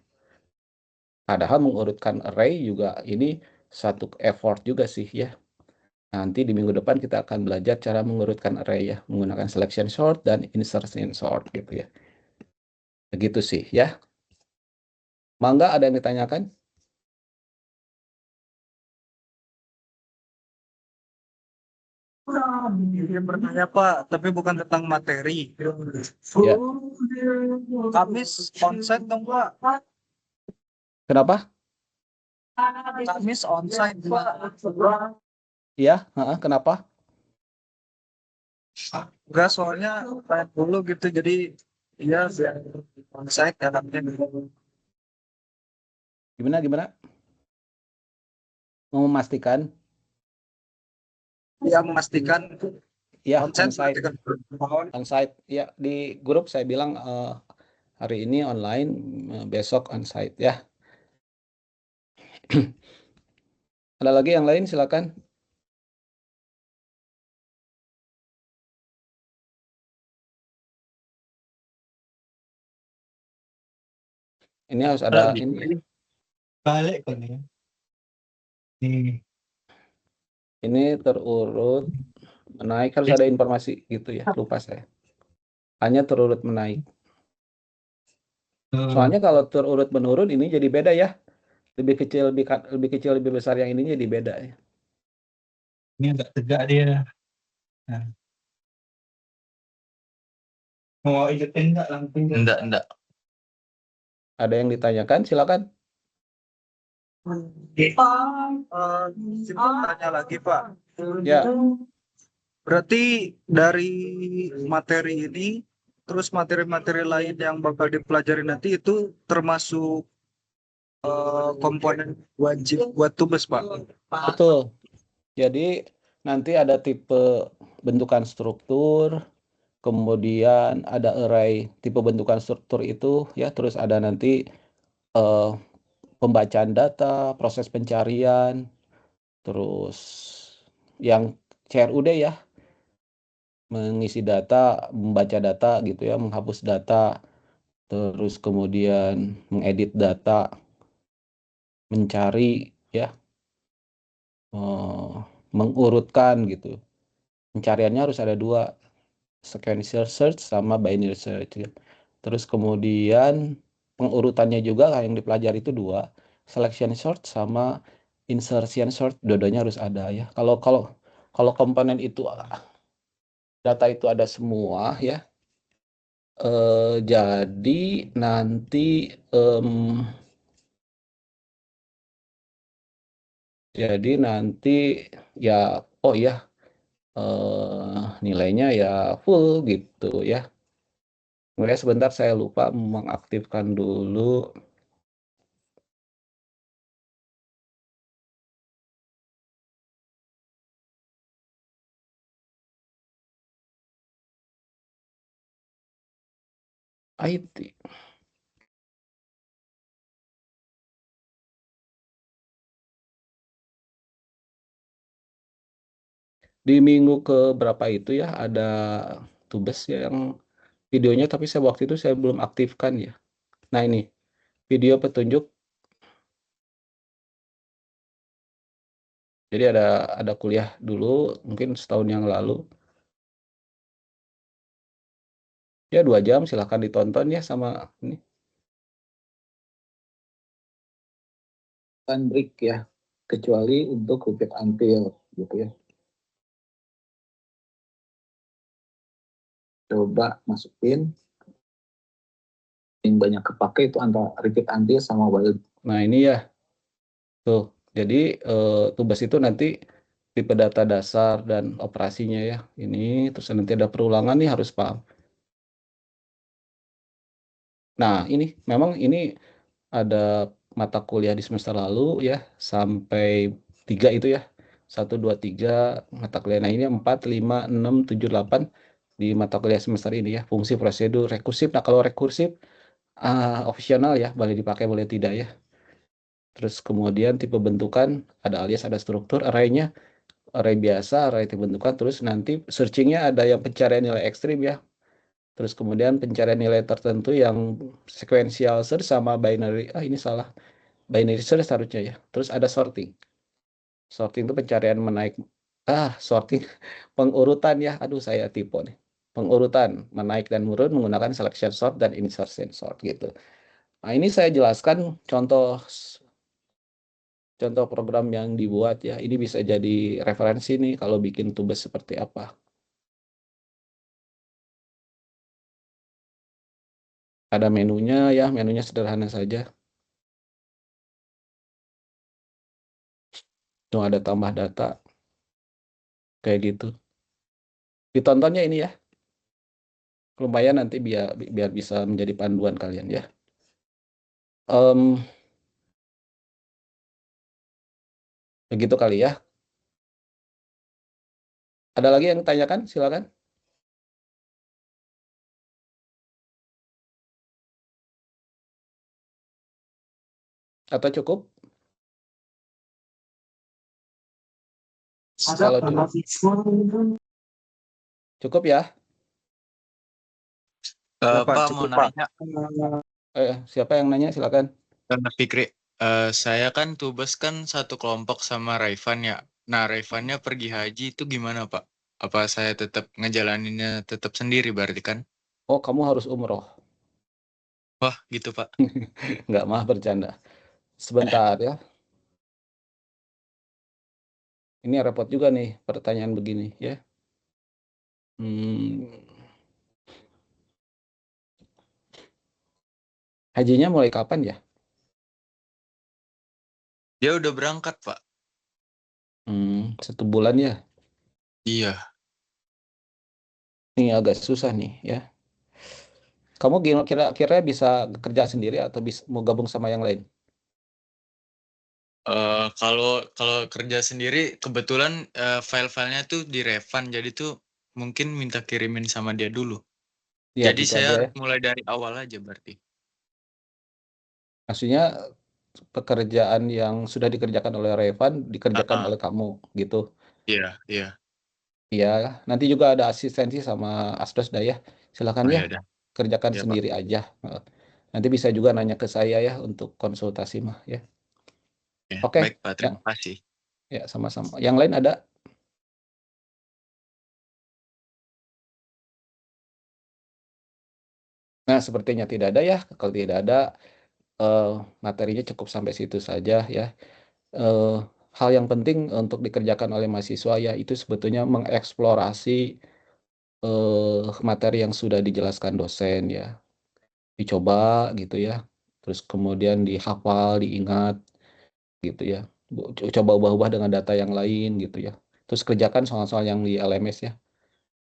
Padahal mengurutkan array juga ini satu effort juga sih ya. Nanti di minggu depan kita akan belajar cara mengurutkan array ya, menggunakan selection sort dan insertion sort gitu ya. Begitu sih ya. Mangga ada yang ditanyakan? Dia bertanya Pak, tapi bukan tentang materi. Ya. Kamis onsite dong Pak. Kenapa? Kamis onsite Pak. Iya, kenapa? Enggak, soalnya tanya dulu gitu, jadi ya biar onsite anaknya. Gimana? Mau memastikan? Ya memastikan Ya, onsite. onsite. Ya, di grup saya bilang hari ini online, besok onsite ya. Ada lagi yang lain silakan. Ini harus ada ini. Balik kan ya. Ini terurut menaik, harus ada informasi gitu ya. Lupa saya. Hanya terurut menaik. Soalnya kalau terurut menurun ini jadi beda ya. Lebih kecil, lebih besar yang ini jadi beda ya. Ini agak tegak dia. Nah. Mau ikutin enggak langsung? Enggak. Ada yang ditanyakan? Silakan. Tanya lagi Pak. Ya. Berarti dari materi ini, terus materi-materi lain yang bakal dipelajari nanti itu termasuk komponen wajib buat tugas Pak. Betul. Jadi nanti ada tipe bentukan struktur, kemudian ada array tipe bentukan struktur itu ya, terus ada nanti pembacaan data, proses pencarian, terus yang CRUD ya, mengisi data, membaca data gitu ya, menghapus data, terus kemudian mengedit data, mencari ya, mengurutkan gitu. Pencariannya harus ada dua, sequential search sama binary search ya. Terus kemudian pengurutannya juga yang dipelajari itu dua, selection sort sama insertion sort, dua-duanya harus ada ya. Kalau komponen itu data itu ada semua ya, jadi nanti ya, oh ya, nilainya ya full gitu ya. Mulai sebentar, saya lupa mengaktifkan dulu. IT. Di minggu ke berapa itu ya, ada tugas ya yang videonya, tapi waktu itu saya belum aktifkan ya. Nah ini, video petunjuk. Jadi ada kuliah dulu, mungkin setahun yang lalu. Ya 2 jam, silahkan ditonton ya sama ini. Kan break ya, kecuali untuk repeat until gitu ya. Coba masukin. Yang banyak kepake itu antara repeat until sama while. Nah ini ya, tuh. Jadi tugas itu nanti tipe data dasar dan operasinya ya. Ini terus nanti ada perulangan nih, harus paham. Nah ini memang ini ada mata kuliah di semester lalu ya, sampai 3 itu ya. 1, 2, 3 mata kuliah. Nah ini 4, 5, 6, 7, 8 di mata kuliah semester ini ya. Fungsi, prosedur, rekursif. Nah kalau rekursif opsional ya, boleh dipakai boleh tidak ya. Terus kemudian tipe bentukan ada alias, ada struktur, arraynya array biasa, array tipe bentukan, terus nanti searchingnya ada yang pencarian nilai ekstrim ya. Terus kemudian pencarian nilai tertentu yang sequential search sama binary, ini salah, binary search harusnya ya. Terus ada sorting. Sorting itu pencarian menaik, sorting pengurutan ya. Aduh saya tipe nih. Pengurutan menaik dan menurun menggunakan selection sort dan insertion sort gitu. Nah, ini saya jelaskan contoh program yang dibuat ya. Ini bisa jadi referensi nih kalau bikin tubes seperti apa. Ada menunya ya, menunya sederhana saja. Cuma ada tambah data kayak gitu. Ditontonnya ini ya. Lumayan nanti biar bisa menjadi panduan kalian ya. Begitu kali ya. Ada lagi yang tanyakan? Silakan. Atau cukup? Kalau cukup ya. Ya, Pak, Pak mau cukup, Pak. nanya, Siapa yang nanya? Silakan. Fikri. Saya kan tubes kan satu kelompok sama Raifan ya. Nah, Raifannya pergi haji itu gimana Pak? Apa saya tetap ngejalaninnya tetap sendiri berarti kan? Oh, kamu harus umroh. Wah, gitu Pak. Nggak mah bercanda. Sebentar ya. Ini repot juga nih pertanyaan begini ya. Hajinya mulai kapan ya? Dia udah berangkat Pak. 1 bulan ya. Iya. Ini agak susah nih ya. Kamu kira-kira bisa kerja sendiri atau mau gabung sama yang lain? Kalau kerja sendiri kebetulan file-filenya tuh di Revan, jadi tuh mungkin minta kirimin sama dia dulu. Ya, Jadi gitu saya aja ya. harus mulai dari awal aja berarti. Maksudnya pekerjaan yang sudah dikerjakan oleh Revan dikerjakan oleh kamu gitu. Iya, iya. Iya, nanti juga ada asistensi sama Asdos ya. Silakan Oh ya, ya udah. kerjakan Iya, Pak. sendiri aja. Nanti bisa juga nanya ke saya ya untuk konsultasi mah ya. Ya, Oke, baik Pak, terima kasih. ya sama-sama. Yang lain ada? Nah, sepertinya tidak ada ya. Kalau tidak ada, materinya cukup sampai situ saja ya. Hal yang penting untuk dikerjakan oleh mahasiswa ya itu sebetulnya mengeksplorasi materi yang sudah dijelaskan dosen ya. Dicoba gitu ya. Terus kemudian dihafal, diingat gitu ya. Coba ubah-ubah dengan data yang lain gitu ya. Terus kerjakan soal-soal yang di LMS ya.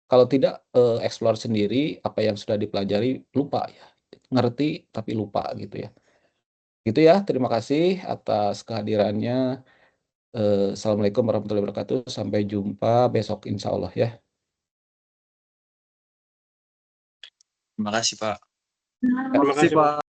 Kalau tidak, explore sendiri apa yang sudah dipelajari lupa ya. Ngerti tapi lupa gitu ya. Gitu ya, terima kasih atas kehadirannya. Assalamualaikum warahmatullahi wabarakatuh. Sampai jumpa besok insya Allah ya. Terima kasih Pak. Terima kasih, Pak.